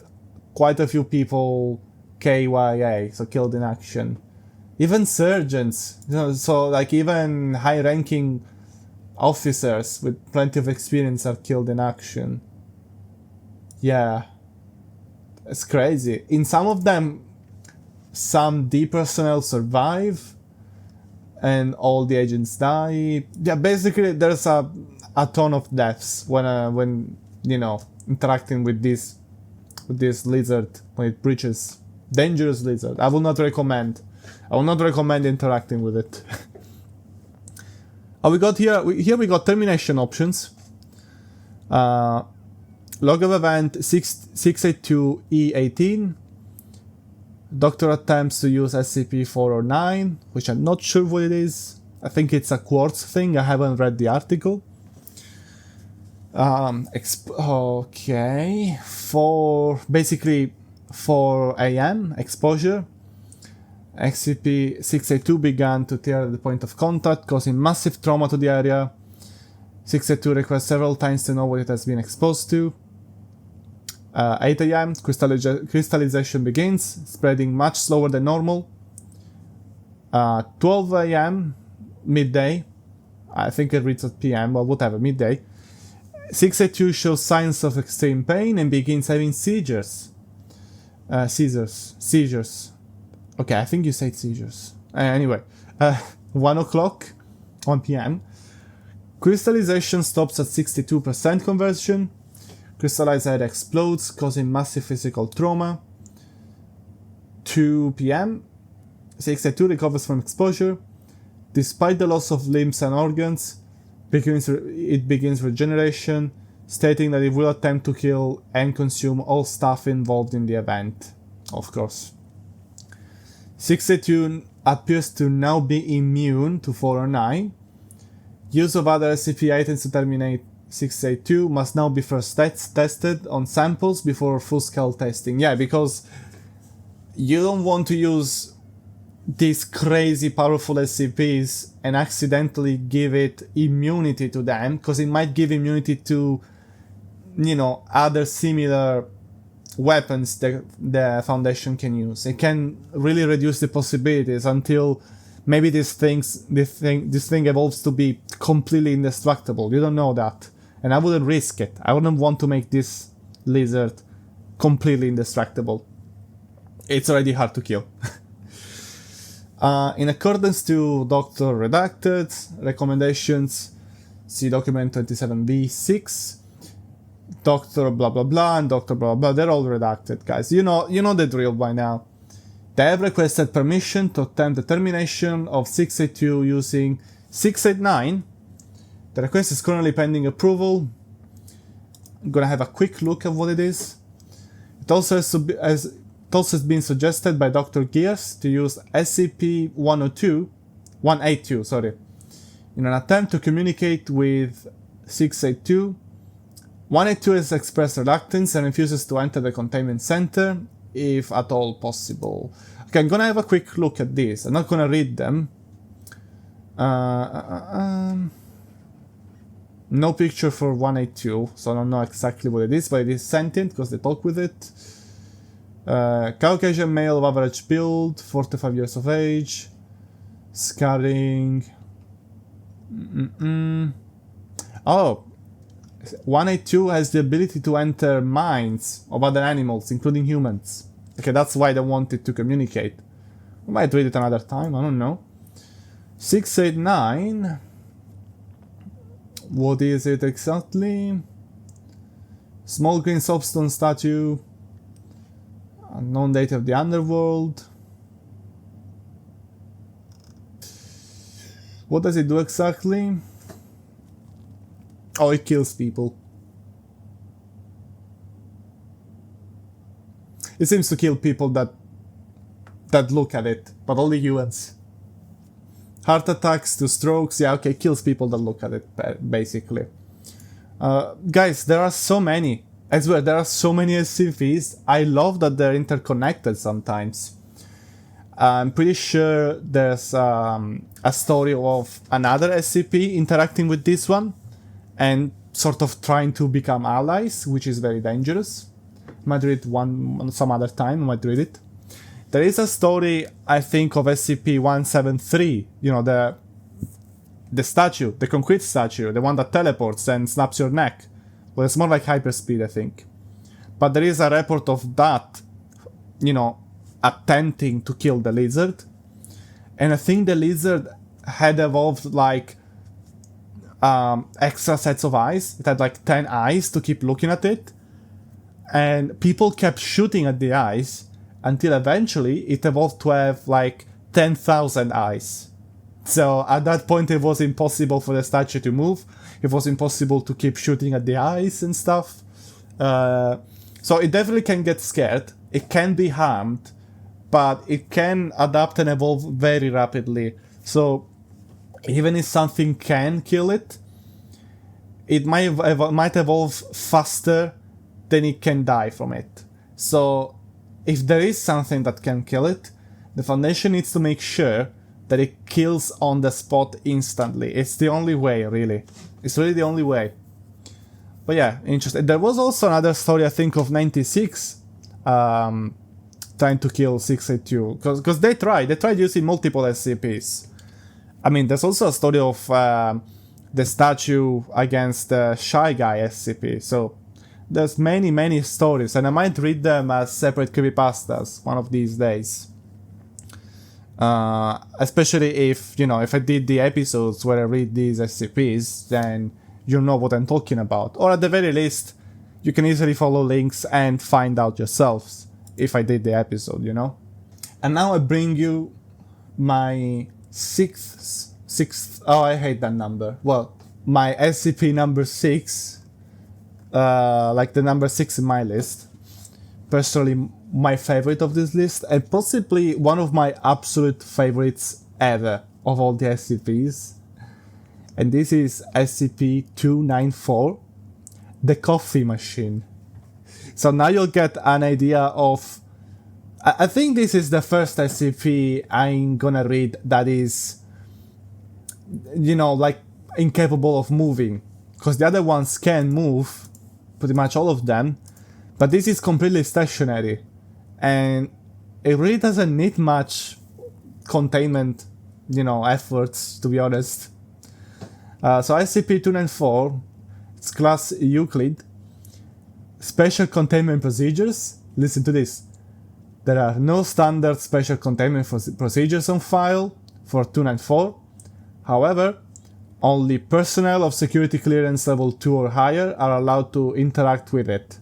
quite a few people KYA, so killed in action. Even surgeons, so like even high-ranking officers with plenty of experience are killed in action. Yeah, it's crazy. In some of them, some D personnel survive, and all the agents die. Yeah, basically there's a ton of deaths when interacting with this lizard when it breaches. Dangerous lizard. I will not recommend interacting with it. We got we got termination options. Log of event 682E18. Doctor attempts to use SCP-409, which I'm not sure what it is. I think it's a quartz thing. I haven't read the article. Okay. Basically 4 AM exposure. SCP-682 began to tear at the point of contact, causing massive trauma to the area. 682 requests several times to know what it has been exposed to. 8 AM, crystallization begins, spreading much slower than normal. 12 AM, midday. I think it reads at PM, well, whatever, midday. 682 shows signs of extreme pain and begins having seizures. Seizures. Okay, I think you said seizures. Anyway, 1 o'clock, 1 PM. Crystallization stops at 62% conversion. Crystallized head explodes, causing massive physical trauma. 2 PM. 682 recovers from exposure. Despite the loss of limbs and organs, it begins regeneration, stating that it will attempt to kill and consume all staff involved in the event. Of course. 682 appears to now be immune to 409. Use of other SCP items to terminate 682 must now be first tested on samples before full-scale testing. Yeah, because you don't want to use these crazy powerful SCPs and accidentally give it immunity to them, because it might give immunity to, other similar weapons that the Foundation can use. It can really reduce the possibilities until maybe this thing evolves to be completely indestructible. You don't know that. And I wouldn't risk it. I wouldn't want to make this lizard completely indestructible. It's already hard to kill. In accordance to Dr. Redacted recommendations, see document 27B6, Dr. blah blah blah and Dr. blah blah, they're all redacted, guys. You know the drill by now. They have requested permission to attempt the termination of 682 using 689. The request is currently pending approval. I'm gonna have a quick look at what it is. It also has been suggested by Dr. Gears to use SCP-182, in an attempt to communicate with 682. 182 has expressed reluctance and refuses to enter the containment center, if at all possible. Okay, I'm gonna have a quick look at this. I'm not gonna read them. No picture for 182, so I don't know exactly what it is, but it is sentient because they talk with it. Caucasian male of average build, 45 years of age. Scarring. Oh, 182 has the ability to enter minds of other animals, including humans. Okay, that's why they wanted to communicate. We might read it another time, I don't know. 689. What is it exactly? Small green soapstone statue. Unknown date of the underworld. What does it do exactly? Oh, it kills people. It seems to kill people that look at it, but only humans. Heart attacks to strokes, yeah, okay, kills people that look at it, basically. Guys, there are so many. I swear, there are so many SCPs. I love that they're interconnected sometimes. I'm pretty sure there's a story of another SCP interacting with this one and sort of trying to become allies, which is very dangerous. Might read it some other time, might read it. There is a story, I think, of SCP-173, you know, the statue, the concrete statue, the one that teleports and snaps your neck. Well, it's more like hyperspeed, I think. But there is a report of that, you know, attempting to kill the lizard. And I think the lizard had evolved like extra sets of eyes. It had like 10 eyes to keep looking at it. And people kept shooting at the eyes until eventually it evolved to have like 10,000 eyes. So at that point it was impossible for the statue to move. It was impossible to keep shooting at the eyes and stuff. So it definitely can get scared. It can be harmed. But it can adapt and evolve very rapidly. So even if something can kill it, it might evolve faster than it can die from it. So if there is something that can kill it, the Foundation needs to make sure that it kills on the spot instantly. It's the only way, really. It's really the only way. But yeah, interesting. There was also another story, I think, of 96 trying to kill 682. Because they tried using multiple SCPs. I mean, there's also a story of the statue against the Shy Guy SCP. So there's many stories, and I might read them as separate creepypastas one of these days. Especially if, you know, if I did the episodes where I read these SCPs, then you know what I'm talking about. Or at the very least, you can easily follow links and find out yourselves if I did the episode, you know? And now I bring you my sixth, oh, I hate that number. Well, my SCP number 6, like the number 6 in my list. Personally, my favorite of this list, and possibly one of my absolute favorites ever of all the SCPs. And this is SCP-294, the coffee machine. So now you'll get an idea of... I think this is the first SCP I'm gonna read that is, you know, like, incapable of moving. Because the other ones can move, pretty much all of them, but this is completely stationary. And it really doesn't need much containment, you know, efforts, to be honest. So SCP-294, it's class Euclid. Special containment procedures. Listen to this. There are no standard special containment procedures on file for 294. However, only personnel of security clearance level 2 or higher are allowed to interact with it.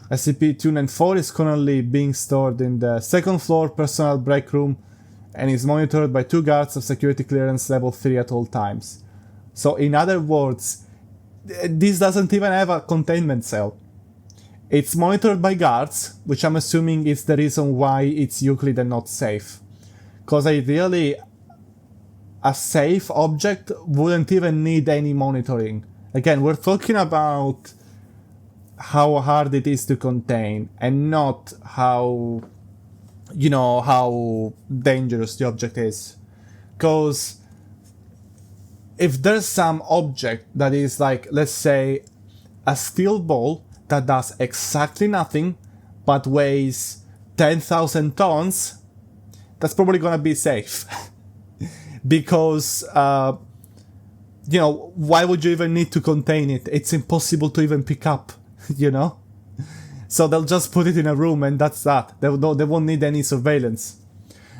SCP-294 is currently being stored in the second floor personnel break room and is monitored by 2 guards of security clearance level 3 at all times. So in other words, this doesn't even have a containment cell. It's monitored by guards, which I'm assuming is the reason why it's Euclid and not safe. Because ideally, a safe object wouldn't even need any monitoring. Again, we're talking about how hard it is to contain and not how, you know, how dangerous the object is. Because if there's some object that is like, let's say, a steel ball that does exactly nothing but weighs 10,000 tons, that's probably gonna be safe. because why would you even need to contain it? It's impossible to even pick up, you know? So they'll just put it in a room and that's that. They won't need any surveillance.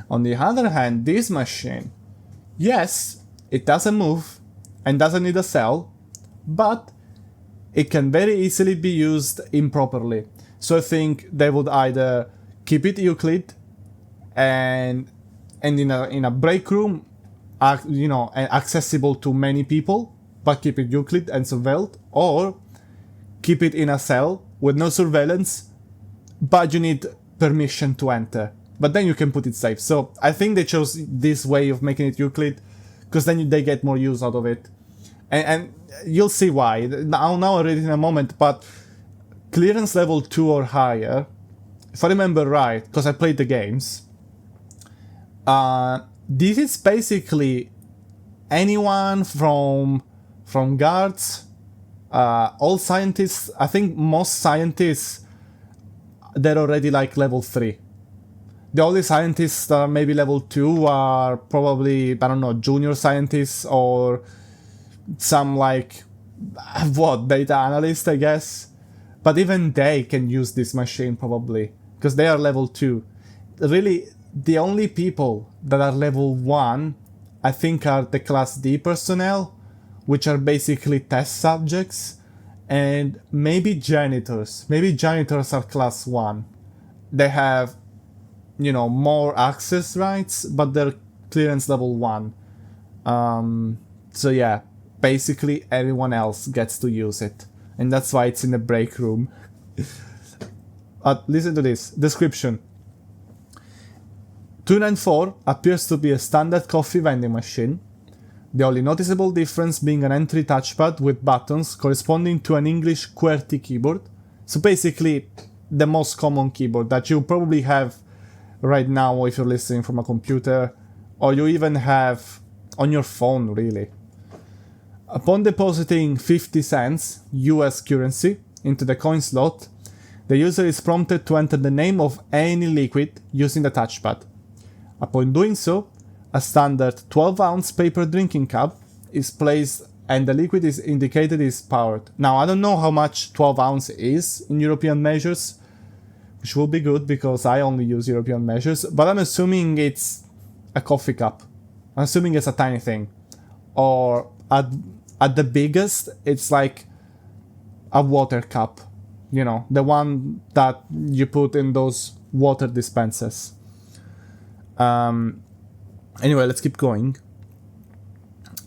On the other hand, this machine, yes, it doesn't move and doesn't need a cell, but it can very easily be used improperly. So I think they would either keep it Euclid and in a break room, accessible to many people, but keep it Euclid and surveilled, or keep it in a cell with no surveillance, but you need permission to enter. But then you can put it safe. So I think they chose this way of making it Euclid, because then they get more use out of it. And you'll see why. Now I'll read it in a moment, but clearance level 2 or higher, if I remember right, because I played the games, this is basically anyone from guards, all scientists. I think most scientists, they're already like level 3. The only scientists that are maybe level 2 are probably, I don't know, junior scientists or some like, data analyst, I guess. But even they can use this machine probably, because they are level 2. Really, the only people that are level 1, I think, are the Class D personnel, which are basically test subjects, and maybe janitors. Maybe janitors are Class 1. They have, more access rights, but they're clearance level 1. So yeah, basically everyone else gets to use it. And that's why it's in the break room. Listen to this. Description. 294 appears to be a standard coffee vending machine, the only noticeable difference being an entry touchpad with buttons corresponding to an English QWERTY keyboard. So basically, the most common keyboard that you probably have right now if you're listening from a computer, or you even have on your phone, really. Upon depositing 50 cents US currency into the coin slot, the user is prompted to enter the name of any liquid using the touchpad. Upon doing so, a standard 12-ounce paper drinking cup is placed and the liquid is indicated is powered. Now, I don't know how much 12 ounce is in European measures, which will be good because I only use European measures, but I'm assuming it's a coffee cup. I'm assuming it's a tiny thing. Or at the biggest, it's like a water cup. The one that you put in those water dispenses. Anyway, let's keep going.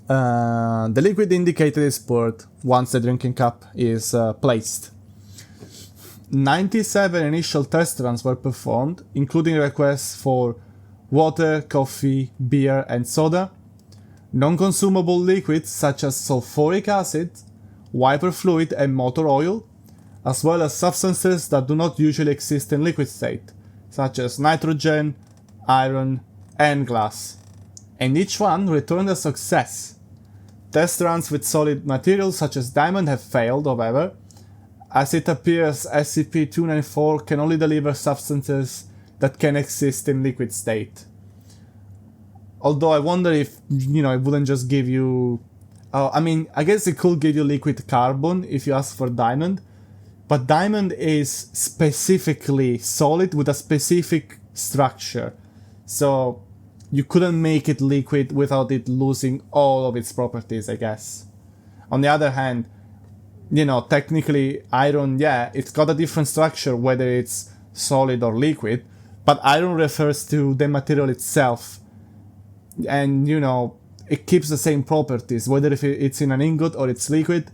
The liquid indicator is poured once the drinking cup is placed. 97 initial test runs were performed, including requests for water, coffee, beer, and soda, non-consumable liquids such as sulfuric acid, wiper fluid, and motor oil, as well as substances that do not usually exist in liquid state, such as nitrogen, iron, and glass. And each one returned a success. Test runs with solid materials such as diamond have failed, however, as it appears SCP-294 can only deliver substances that can exist in liquid state. Although I wonder if, it wouldn't just give you... I guess it could give you liquid carbon if you ask for diamond, but diamond is specifically solid with a specific structure. So you couldn't make it liquid without it losing all of its properties, I guess. On the other hand, technically iron, yeah, it's got a different structure whether it's solid or liquid, but iron refers to the material itself. And, it keeps the same properties, whether if it's in an ingot or it's liquid.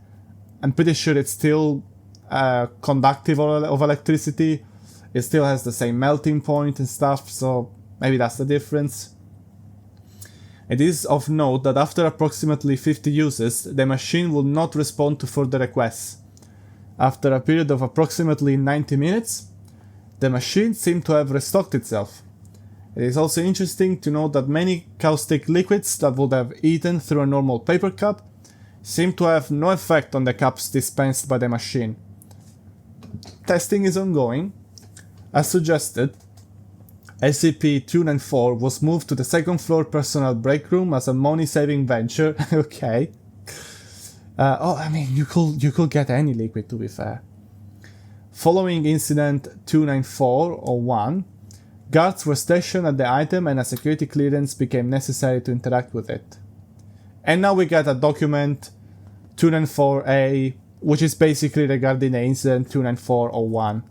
I'm pretty sure it's still conductive of electricity. It still has the same melting point and stuff, so maybe that's the difference. It is of note that after approximately 50 uses, the machine will not respond to further requests. After a period of approximately 90 minutes, the machine seemed to have restocked itself. It is also interesting to note that many caustic liquids that would have eaten through a normal paper cup seem to have no effect on the cups dispensed by the machine. Testing is ongoing. As suggested, SCP-294 was moved to the second floor personnel break room as a money-saving venture. Okay. I mean, you could get any liquid, to be fair. Following incident 294-01, guards were stationed at the item and a security clearance became necessary to interact with it. And now we get a document 294A, which is basically regarding the incident 294-01.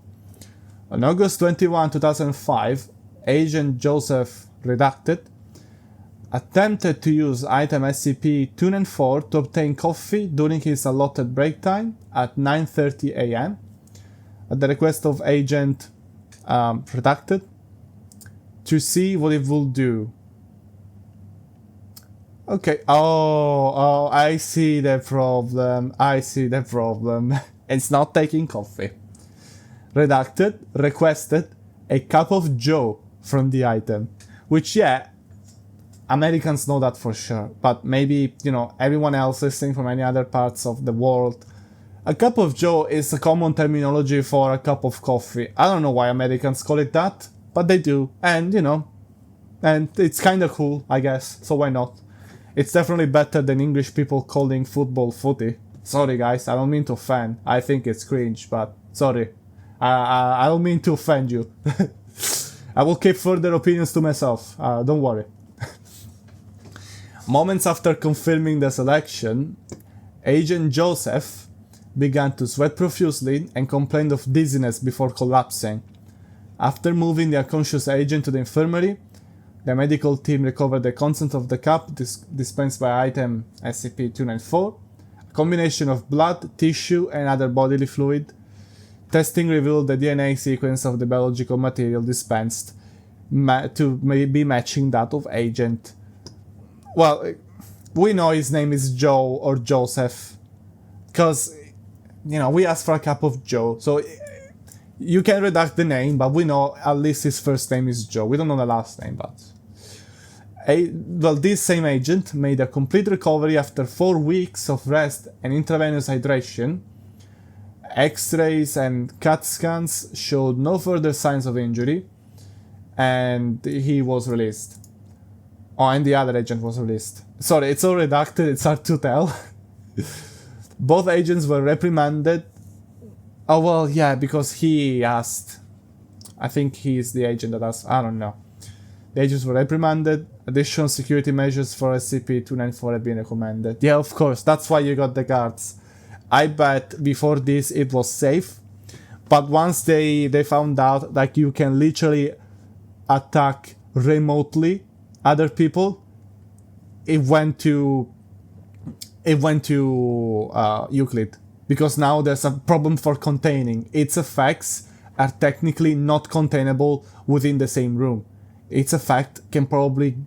On August 21, 2005, Agent Joseph Redacted attempted to use item SCP-294 to obtain coffee during his allotted break time at 9:30 a.m. at the request of Agent Redacted to see what it will do. Okay, oh, I see the problem. It's not taking coffee. Redacted requested a cup of joe from the item, which, yeah, Americans know that for sure, but maybe, everyone else listening from any other parts of the world, a cup of joe is a common terminology for a cup of coffee. I don't know why Americans call it that, but they do, and and it's kinda cool, I guess, so why not? It's definitely better than English people calling football footy. Sorry guys, I don't mean to offend, I think it's cringe, but sorry. I don't mean to offend you. I will keep further opinions to myself, don't worry. Moments after confirming the selection, Agent Joseph began to sweat profusely and complained of dizziness before collapsing. After moving the unconscious agent to the infirmary, the medical team recovered the contents of the cup dispensed by item SCP-294, a combination of blood, tissue, and other bodily fluid. Testing revealed the DNA sequence of the biological material dispensed to be matching that of Agent. Well, we know his name is Joe or Joseph, because, we asked for a cup of Joe, so you can redact the name, but we know at least his first name is Joe. We don't know the last name, but... this same agent made a complete recovery after 4 weeks of rest and intravenous hydration. X-rays and CAT scans showed no further signs of injury, and he was released. Oh, and the other agent was released. Sorry, it's all redacted, it's hard to tell. Both agents were reprimanded. Oh, well, yeah, because he asked. I think he's the agent that asked. I don't know. The agents were reprimanded. Additional security measures for SCP-294 have been recommended. Yeah, of course, that's why you got the guards. I bet before this it was safe. But once they found out that you can literally attack remotely other people, it went to Euclid, because now there's a problem for containing. Its effects are technically not containable within the same room. Its effect can probably,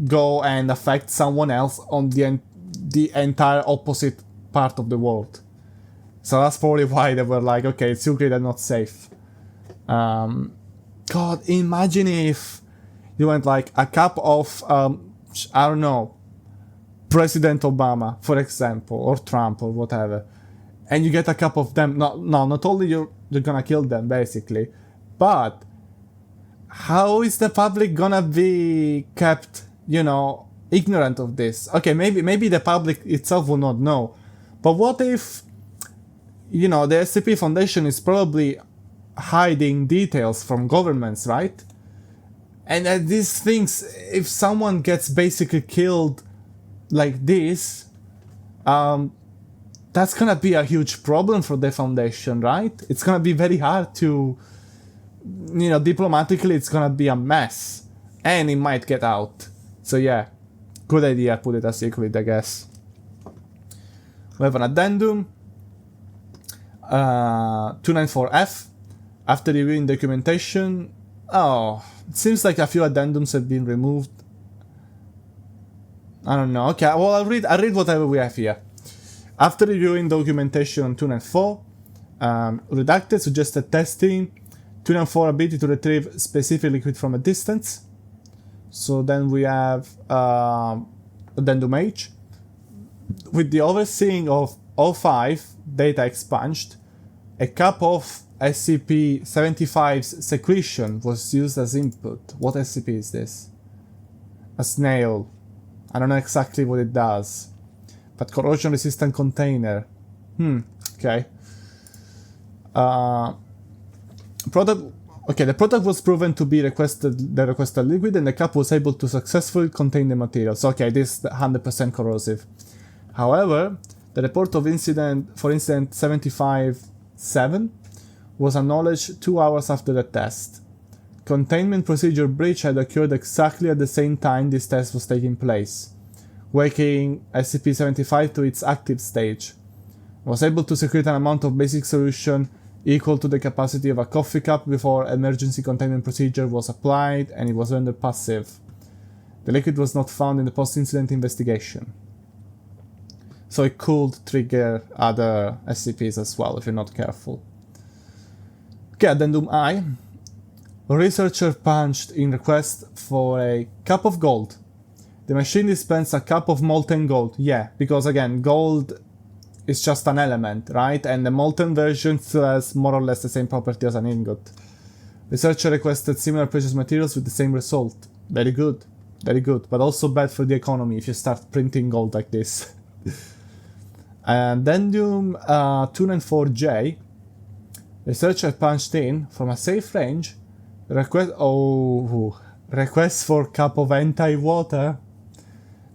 go and affect someone else on the entire opposite part of the world. So that's probably why they were like, okay, it's Euclid and not safe. God, imagine if you went like a cup of, I don't know, President Obama, for example, or Trump, or whatever, and you get a cup of them. No, not only you're gonna kill them, basically, but how is the public gonna be kept, ignorant of this? Okay, maybe the public itself will not know, but what if, the SCP Foundation is probably hiding details from governments, right? And these things, if someone gets basically killed like this, that's gonna be a huge problem for the Foundation, right? It's gonna be very hard to, diplomatically, it's gonna be a mess, and it might get out. So yeah, good idea, put it as secret, I guess. We have an addendum. 294F. After reviewing documentation, it seems like a few addendums have been removed. I don't know. Okay, well, I'll read whatever we have here. After reviewing documentation on 294, Redacted suggested testing 294 ability to retrieve specific liquid from a distance. So then we have Addendum H. With the overseeing of all 5 data expunged, a cup of SCP-75's secretion was used as input. What SCP is this? A snail. I don't know exactly what it does. But corrosion-resistant container. Okay. The product was proven to be the requested liquid, and the cup was able to successfully contain the material. So, okay, this is 100% corrosive. However, the report of incident 75-7 was acknowledged 2 hours after the test. Containment procedure breach had occurred exactly at the same time this test was taking place, waking SCP-75 to its active stage. It was able to secrete an amount of basic solution equal to the capacity of a coffee cup before emergency containment procedure was applied, and it was rendered passive. The liquid was not found in the post-incident investigation. So it could trigger other SCPs as well if you're not careful. Okay, Addendum I. A researcher punched in request for a cup of gold. The machine dispensed a cup of molten gold. Yeah, because again, gold is just an element, right? And the molten version still has more or less the same property as an ingot. Researcher requested similar precious materials with the same result. Very good. Very good. But also bad for the economy if you start printing gold like this. Addendum 294J. Researcher punched in from a safe range. Request for cup of anti-water.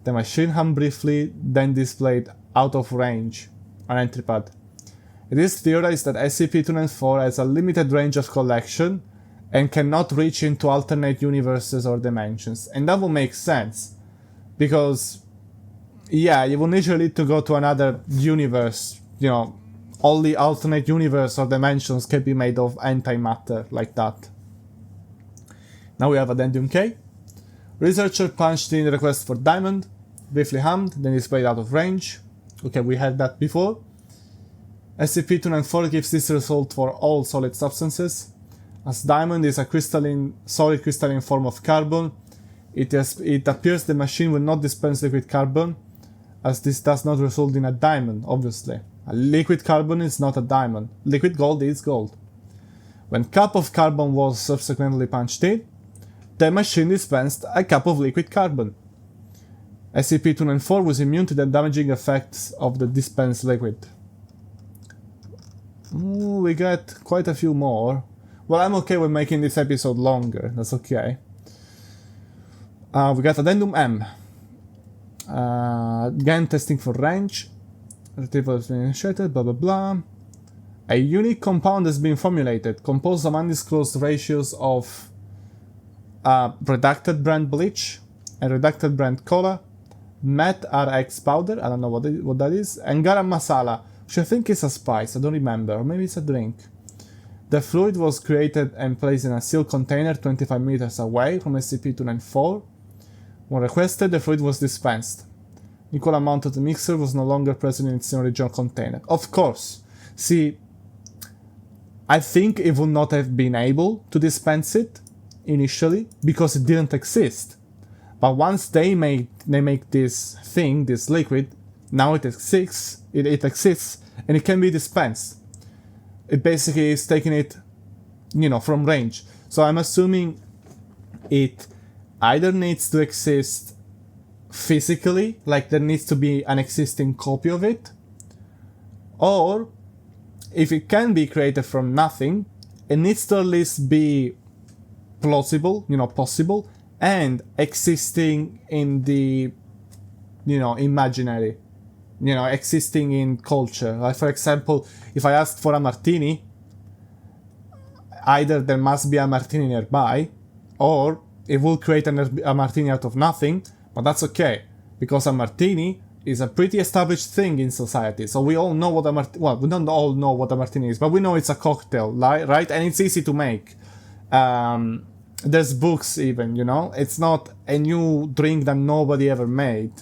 The machine hummed briefly, then displayed out of range, an entry pad. It is theorized that SCP-294 has a limited range of collection and cannot reach into alternate universes or dimensions. And that will make sense, because, yeah, you will usually need to go to another universe, you know, only alternate universe or dimensions can be made of antimatter like that. Now we have Addendum K. Researcher punched in the request for diamond, briefly hummed, then displayed out of range. Okay, we had that before. SCP-294 gives this result for all solid substances. As diamond is a solid crystalline form of carbon, it appears the machine will not dispense liquid carbon, as this does not result in a diamond, obviously. A liquid carbon is not a diamond. Liquid gold is gold. When cup of carbon was subsequently punched in, the machine dispensed a cup of liquid carbon. SCP-294 was immune to the damaging effects of the dispensed liquid. We got quite a few more. Well, I'm okay with making this episode longer, that's okay. We got Addendum M. Again, testing for range. Retrieval has been initiated, blah blah blah. A unique compound has been formulated, composed of undisclosed ratios of redacted brand bleach and redacted brand cola, Met RX powder, I don't know what that is, and garam masala, which I think is a spice, I don't remember, or maybe it's a drink. The fluid was created and placed in a sealed container 25 meters away from SCP-294. When requested, the fluid was dispensed. Equal amount of the mixture was no longer present in its original container. Of course. See, I think it would not have been able to dispense it initially because it didn't exist. But once they make this thing, this liquid, now it exists, and it can be dispensed. It basically is taking it, you know, from range. So I'm assuming it either needs to exist physically, like there needs to be an existing copy of it, or if it can be created from nothing, it needs to at least be plausible, you know, possible, and existing in the, you know, imaginary, you know, existing in culture. Like, for example, if I asked for a martini, either there must be a martini nearby, or it will create a martini out of nothing, but that's okay, because a martini is a pretty established thing in society. So we all know what a martini, well, we don't all know what a martini is, but we know it's a cocktail, right? And it's easy to make. There's books even, you know? It's not a new drink that nobody ever made.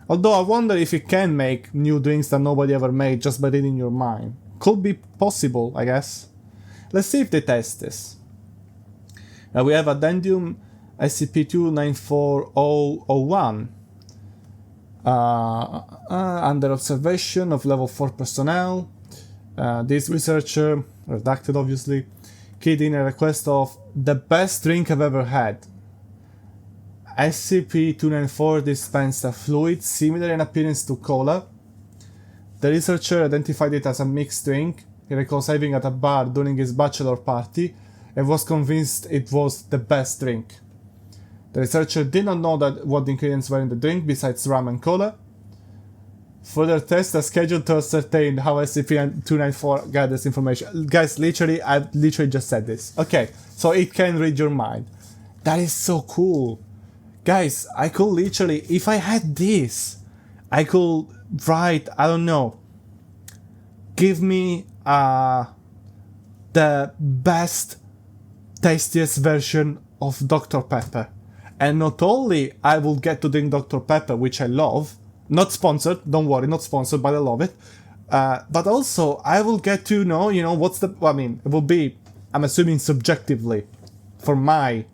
Although I wonder if you can make new drinks that nobody ever made just by reading your mind. Could be possible, I guess. Let's see if they test this. We have Addendum SCP-294-001. Under observation of level 4 personnel. This researcher, redacted obviously, keyed in a request of the best drink I've ever had. SCP-294 dispensed a fluid similar in appearance to cola. The researcher identified it as a mixed drink he recalls having at a bar during his bachelor party and was convinced it was the best drink. The researcher did not know what the ingredients were in the drink besides rum and cola. Further tests are scheduled to ascertain how SCP-294 got this information. Guys, I literally just said this. Okay, so it can read your mind. That is so cool. Guys, I could literally, if I had this, I could write, I don't know, give me the best, tastiest version of Dr. Pepper. And not only I will get to drink Dr. Pepper, which I love, not sponsored, don't worry, not sponsored, but I love it. But also, I will get to know, what's the, it will be, I'm assuming subjectively, for my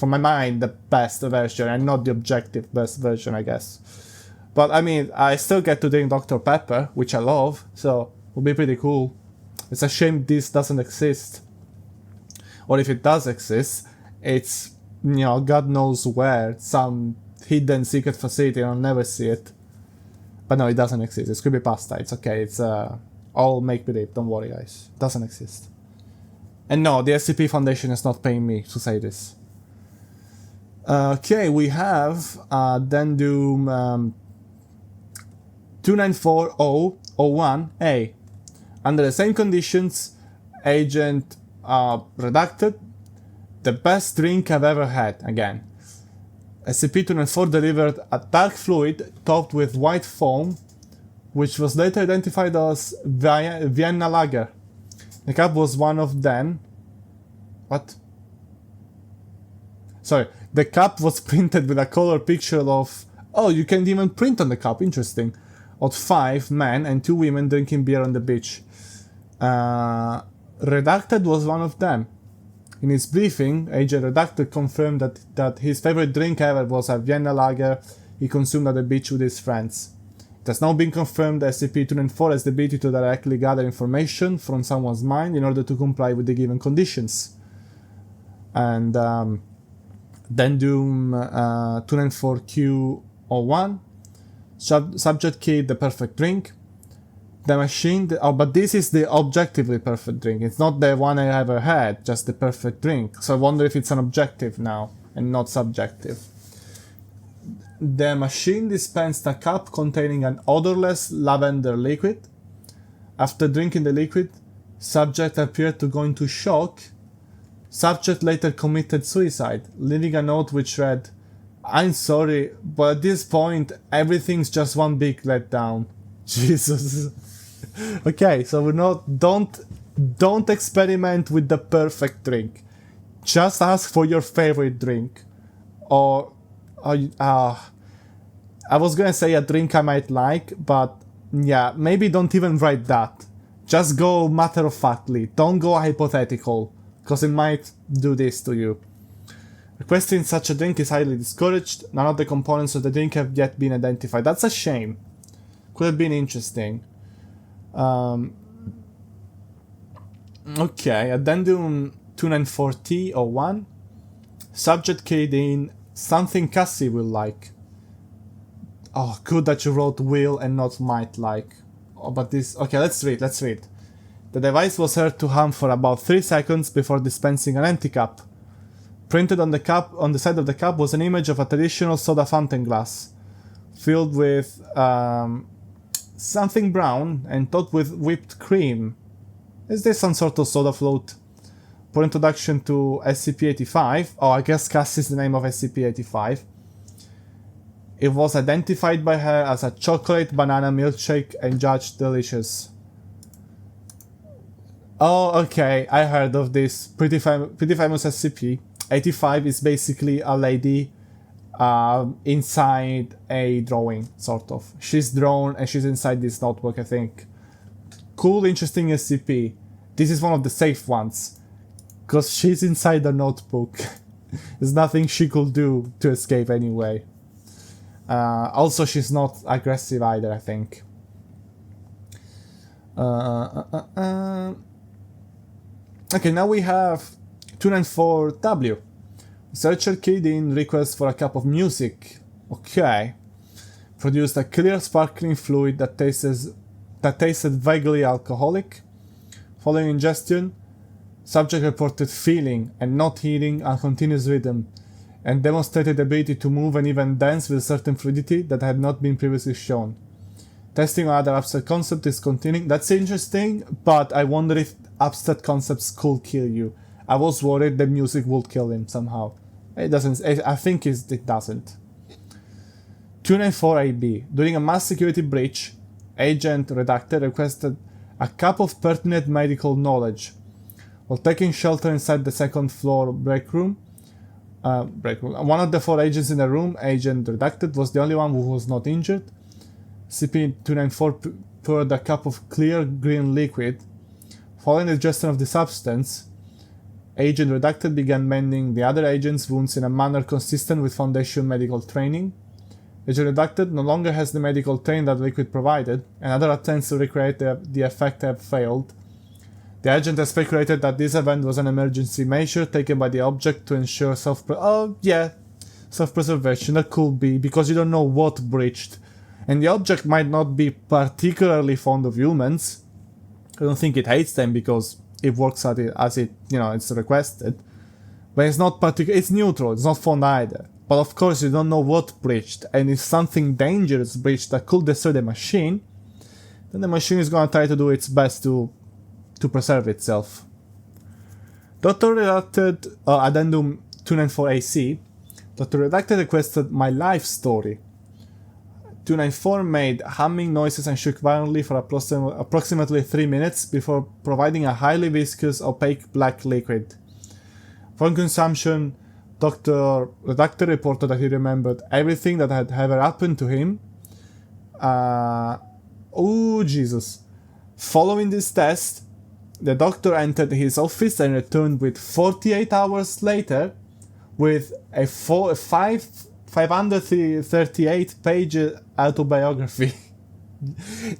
mind, the best version, and not the objective best version, I guess. But I still get to drink Dr. Pepper, which I love, so it will be pretty cool. It's a shame this doesn't exist. Or if it does exist, it's, God knows where, some hidden secret facility, and I'll never see it. But no, it doesn't exist. It's creepypasta. It's okay. It's all make-believe. Don't worry, guys. It doesn't exist. And no, the SCP Foundation is not paying me to say this. Okay, we have Addendum 294001A. Under the same conditions, Agent redacted. The best drink I've ever had. Again. SCP-294 delivered a dark fluid topped with white foam, which was later identified as Vienna Lager. The cup was one of them. What? Sorry, the cup was printed with a color picture of... Oh, you can even print on the cup, interesting. Of 5 men and 2 women drinking beer on the beach. Redacted was one of them. In his briefing, Agent Redacted confirmed that his favorite drink ever was a Vienna Lager he consumed at the beach with his friends. It has now been confirmed that SCP-294 has the ability to directly gather information from someone's mind in order to comply with the given conditions. And Addendum 294Q01, subject keyed the perfect drink. The machine, but this is the objectively perfect drink. It's not the one I ever had, just the perfect drink. So I wonder if it's an objective now and not subjective. The machine dispensed a cup containing an odorless lavender liquid. After drinking the liquid, subject appeared to go into shock. Subject later committed suicide, leaving a note which read, "I'm sorry, but at this point, everything's just one big letdown." Jesus. Okay, so don't experiment with the perfect drink. Just ask for your favorite drink. Or I was gonna say a drink I might like, but yeah, maybe don't even write that. Just go matter-of-factly. Don't go hypothetical, because it might do this to you. Requesting such a drink is highly discouraged. None of the components of the drink have yet been identified. That's a shame. Could have been interesting. Okay, Addendum 294T01. Subject keyed in something Cassie will like. Oh, good that you wrote will and not might like. Oh, but this... Okay, let's read. The device was heard to hum for about 3 seconds before dispensing an empty cup. Printed on the side of the cup was an image of a traditional soda fountain glass, filled with something brown and topped with whipped cream. Is this some sort of soda float? For introduction to SCP-85, oh, I guess Cass is the name of SCP-85. It was identified by her as a chocolate banana milkshake and judged delicious. Oh, okay, I heard of this. Pretty famous SCP. 85 is basically a lady inside a drawing, sort of. She's drawn and she's inside this notebook, I think. Cool, interesting SCP. This is one of the safe ones, because she's inside the notebook. There's nothing she could do to escape anyway. Also, she's not aggressive either, I think. Okay, now we have 294W. Researcher keyed in request for a cup of music. Okay. Produced a clear sparkling fluid that tasted vaguely alcoholic. Following ingestion, subject reported feeling and not hearing a continuous rhythm, and demonstrated the ability to move and even dance with certain fluidity that had not been previously shown. Testing on other abstract concepts is continuing. That's interesting, but I wonder if abstract concepts could kill you. I was worried the music would kill him somehow. It doesn't. I think it doesn't. 294AB. During a mass security breach, Agent Redacted requested a cup of pertinent medical knowledge. While taking shelter inside the second floor break room, one of the 4 agents in the room, Agent Redacted, was the only one who was not injured. SCP-294 poured a cup of clear green liquid. Following the ingestion of the substance, Agent Redacted began mending the other agents' wounds in a manner consistent with Foundation medical training. Agent Redacted no longer has the medical training that liquid provided, and other attempts to recreate the effect have failed. The agent has speculated that this event was an emergency measure taken by the object to ensure self-preservation. That could be, because you don't know what breached. And the object might not be particularly fond of humans. I don't think it hates them because it works as it's requested. But it's not it's neutral, it's not fond either. But of course you don't know what breached, and if something dangerous breached that could destroy the machine, then the machine is gonna try to do its best to preserve itself. Dr. Redacted, Addendum 294AC, Dr. Redacted requested my life story. 294 made humming noises and shook violently for approximately 3 minutes before providing a highly viscous, opaque black liquid. For consumption, Dr. Redacted reported that he remembered everything that had ever happened to him. Oh, Jesus. Following this test, the doctor entered his office and returned with 48 hours later with a 538-page autobiography.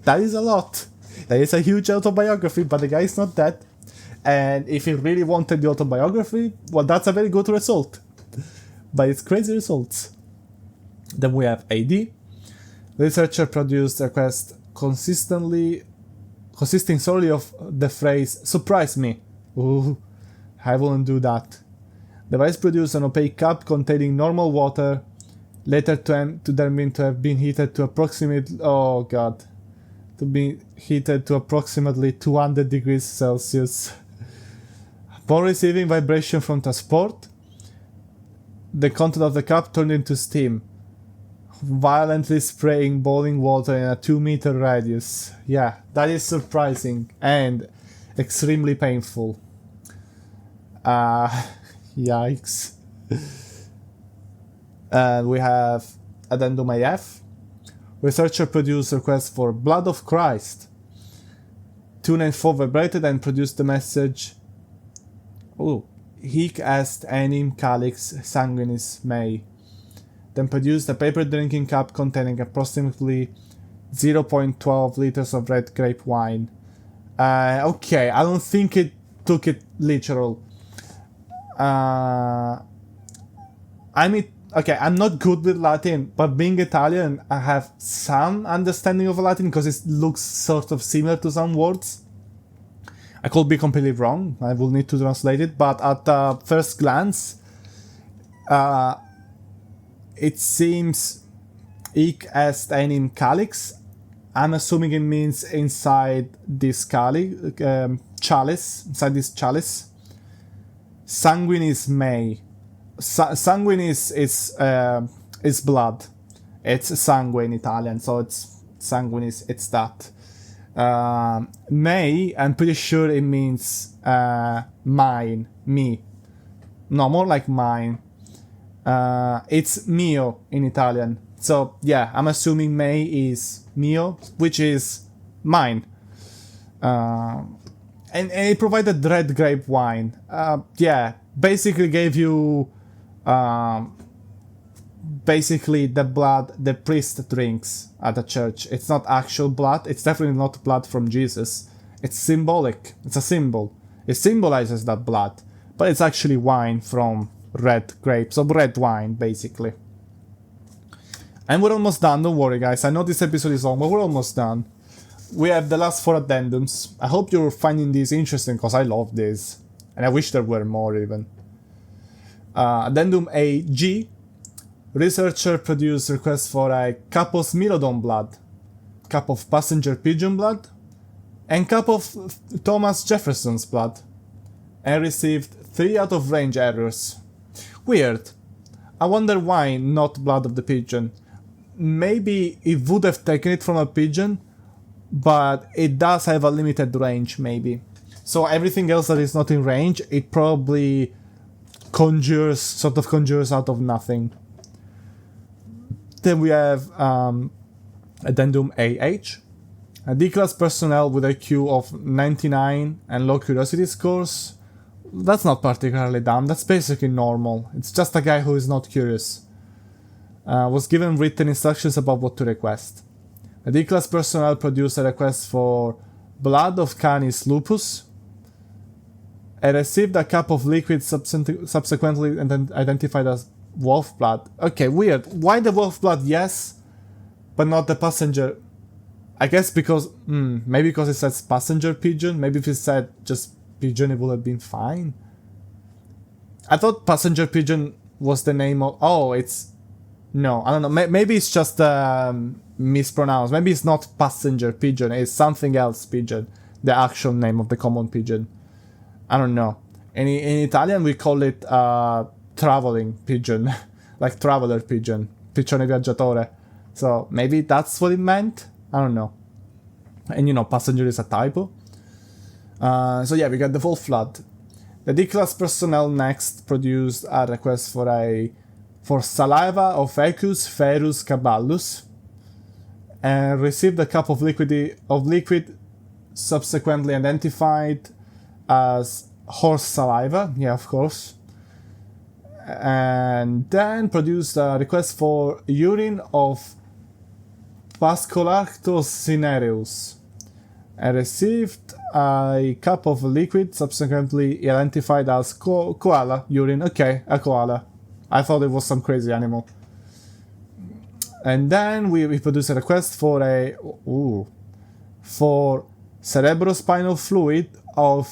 That is a lot. That is a huge autobiography, but the guy is not dead. And if he really wanted the autobiography, well, that's a very good result. But it's crazy results. Then we have AD. Researcher produced a request consisting solely of the phrase, "surprise me." Ooh, I wouldn't do that. Device produced an opaque cup containing normal water, later determined to have been heated to approximately 200 degrees Celsius. Upon receiving vibration from transport, the content of the cup turned into steam, violently spraying boiling water in a 2-meter radius. Yeah, that is surprising and extremely painful. Yikes. And we have Addendum AF. Researcher produced a request for Blood of Christ. 294 vibrated and produced the message, Hic est enim calix sanguinis mei. Then produced a paper drinking cup containing approximately 0.12 liters of red grape wine. Okay, I don't think it took it literal. I'm not good with Latin, but being Italian, I have some understanding of Latin because it looks sort of similar to some words. I could be completely wrong, I will need to translate it, but at first glance, it seems hic est enim calix. I'm assuming it means inside this chalice, inside this chalice. Sanguinis mei. Sanguine is blood. It's sangue in Italian, so it's sanguinis, it's that. Mei, I'm pretty sure it means mine, me. No, more like mine. It's mio in Italian. So yeah, I'm assuming mei is mio, which is mine. And it provided red grape wine. Yeah, basically gave you basically the blood the priest drinks at the church. It's not actual blood. It's definitely not blood from Jesus. It's symbolic. It's a symbol. It symbolizes that blood, but it's actually wine from red grapes, or red wine, basically. And we're almost done, don't worry guys. I know this episode is long, but we're almost done. We have the last 4 addendums. I hope you're finding these interesting, because I love this. And I wish there were more even. Addendum AG. Researcher produced request for a cup of Smilodon blood, cup of passenger pigeon blood, and cup of Thomas Jefferson's blood. And received 3 out of range errors. Weird. I wonder why not blood of the pigeon. Maybe it would have taken it from a pigeon, but it does have a limited range, maybe. So everything else that is not in range, it probably sort of conjures out of nothing. Then we have Addendum AH. A D-class personnel with a Q of 99 and low curiosity scores. That's not particularly dumb, that's basically normal. It's just a guy who is not curious. Was given written instructions about what to request. A D-class personnel produced a request for blood of Canis lupus. And received a cup of liquid subsequently identified as wolf blood. Okay, weird. Why the wolf blood, yes, but not the passenger? I guess because, maybe because it says passenger pigeon. Maybe if it said just pigeon, it would have been fine. I thought passenger pigeon was the name of... Oh, it's... No, I don't know. Maybe it's just mispronounced. Maybe it's not passenger pigeon. It's something else pigeon. The actual name of the common pigeon. I don't know. In Italian, we call it traveling pigeon. Like traveler pigeon. Piccione viaggiatore. So maybe that's what it meant? I don't know. And you know, passenger is a typo. So yeah, we got the full flood. The D-class personnel next produced a request for saliva of Equus ferus caballus, and received a cup of liquid subsequently identified as horse saliva. Yeah, of course. And then produced a request for urine of Pascolactos cinereus, and received a cup of liquid subsequently identified as koala urine. Okay, a koala. I thought it was some crazy animal. And then we produced a request for for cerebrospinal fluid of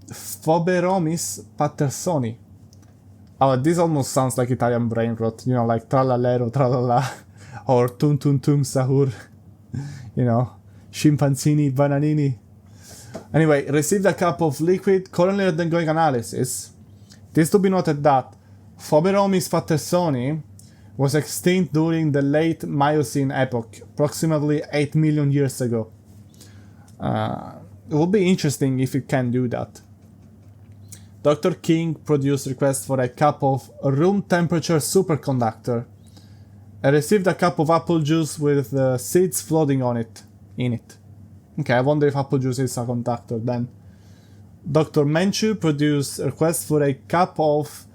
Phoberomis pattersoni. Oh, this almost sounds like Italian brain rot, you know, like tralalero, tralala, or tum tum tum sahur, you know, scimpanzini, bananini. Anyway, received a cup of liquid, currently undergoing analysis. It is to be noted that Phoberomis pattersoni was extinct during the late Miocene epoch, approximately 8 million years ago. It would be interesting if it can do that. Dr. King produced request for a cup of room temperature superconductor. I received a cup of apple juice with seeds floating in it. Okay, I wonder if apple juice is a conductor then. Dr. Menchu produced a request for a cup of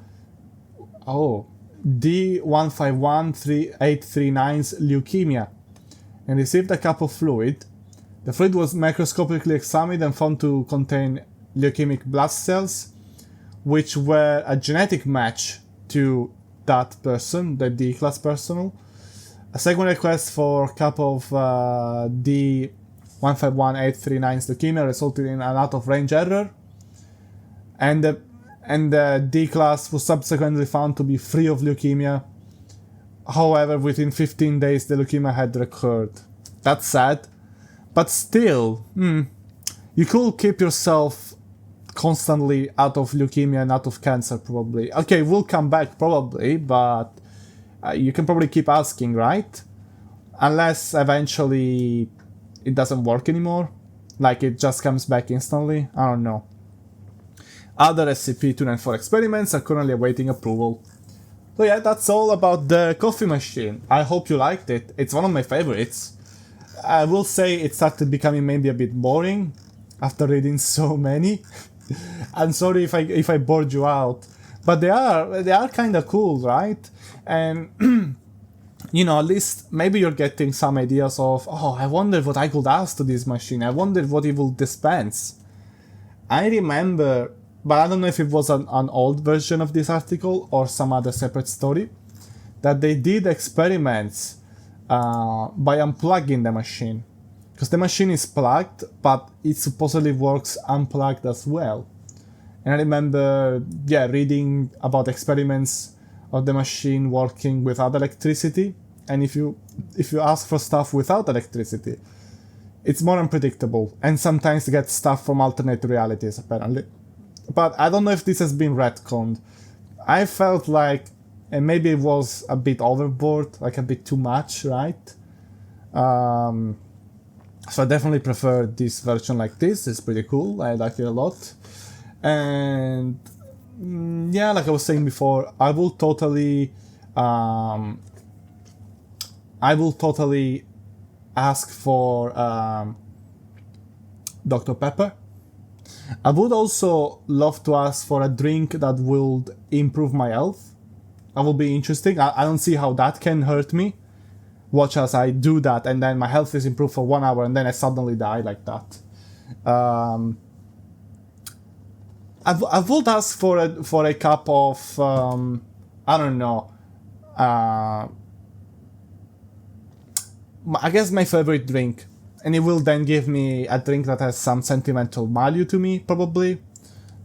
D151389's leukemia and received a cup of fluid. The fluid was microscopically examined and found to contain leukemic blood cells, which were a genetic match to that person, the D-class personnel. A second request for a cup of D151839's leukemia resulted in an out-of-range error, and the D-class was subsequently found to be free of leukemia. However, within 15 days the leukemia had recurred. That's sad, but still, you could keep yourself constantly out of leukemia and out of cancer, probably. Okay, we'll come back probably, but you can probably keep asking, right? Unless eventually it doesn't work anymore, like it just comes back instantly. I don't know. Other SCP-294 experiments are currently awaiting approval. So yeah, that's all about the coffee machine. I hope you liked it. It's one of my favorites. I will say it started becoming maybe a bit boring after reading so many. I'm sorry if I bored you out, but they are kind of cool, right? And you know, at least maybe you're getting some ideas of, oh, I wonder what I could ask to this machine. I wonder what it will dispense. I remember, but I don't know if it was an old version of this article or some other separate story, that they did experiments by unplugging the machine. Because the machine is plugged, but it supposedly works unplugged as well. And I remember, reading about experiments of the machine working without electricity. And if you ask for stuff without electricity, it's more unpredictable, and sometimes you get stuff from alternate realities, apparently. But I don't know if this has been retconned. I felt like, and maybe it was a bit overboard, like a bit too much, right? So I definitely prefer this version like this. It's pretty cool. I like it a lot. And like I was saying before, I will totally ask for Dr. Pepper. I would also love to ask for a drink that would improve my health. That would be interesting. I don't see how that can hurt me. Watch as I do that, and then my health is improved for 1 hour, and then I suddenly die like that. I would ask for a cup of I don't know. I guess my favorite drink, and it will then give me a drink that has some sentimental value to me, probably.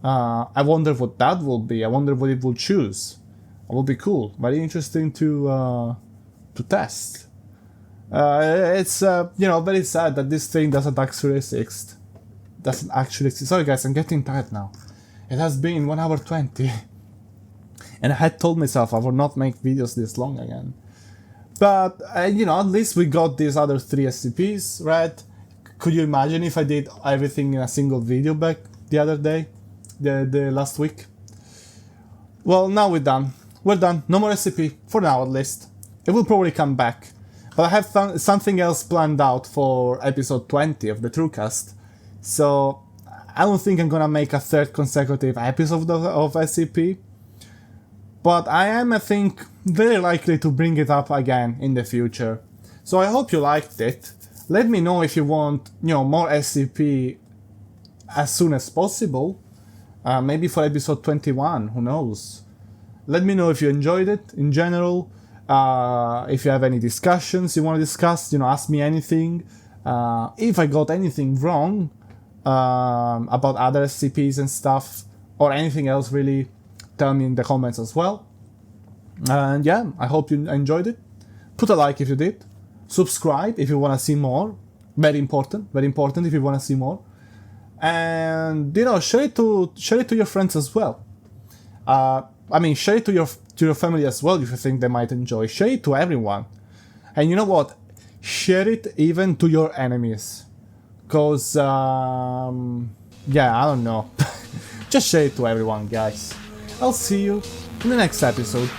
I wonder what that will be. I wonder what it will choose. It will be cool. Very interesting to test. It's very sad that this thing doesn't actually exist. Sorry guys, I'm getting tired now. It has been 1 hour 20. And I had told myself I would not make videos this long again. But, at least we got these other 3 SCPs, right? Could you imagine if I did everything in a single video back the other day? The last week? Well, now we're done. We're done. No more SCP. For now, at least. It will probably come back. But I have something else planned out for episode 20 of the TrueCast. So, I don't think I'm gonna make a 3rd consecutive episode of SCP. But I am, I think, very likely to bring it up again in the future. So I hope you liked it. Let me know if you want, more SCP as soon as possible. Maybe for episode 21, who knows. Let me know if you enjoyed it in general. If you have any discussions you want to discuss, ask me anything. If I got anything wrong about other SCPs and stuff, or anything else really, tell me in the comments as well. And I hope you enjoyed it. Put a like if you did. Subscribe if you want to see more. Very important if you want to see more. And share it to your friends as well. Share it to your family as well if you think they might enjoy. Share it to everyone. And you know what? Share it even to your enemies. Cause I don't know. Just share it to everyone, guys. I'll see you in the next episode.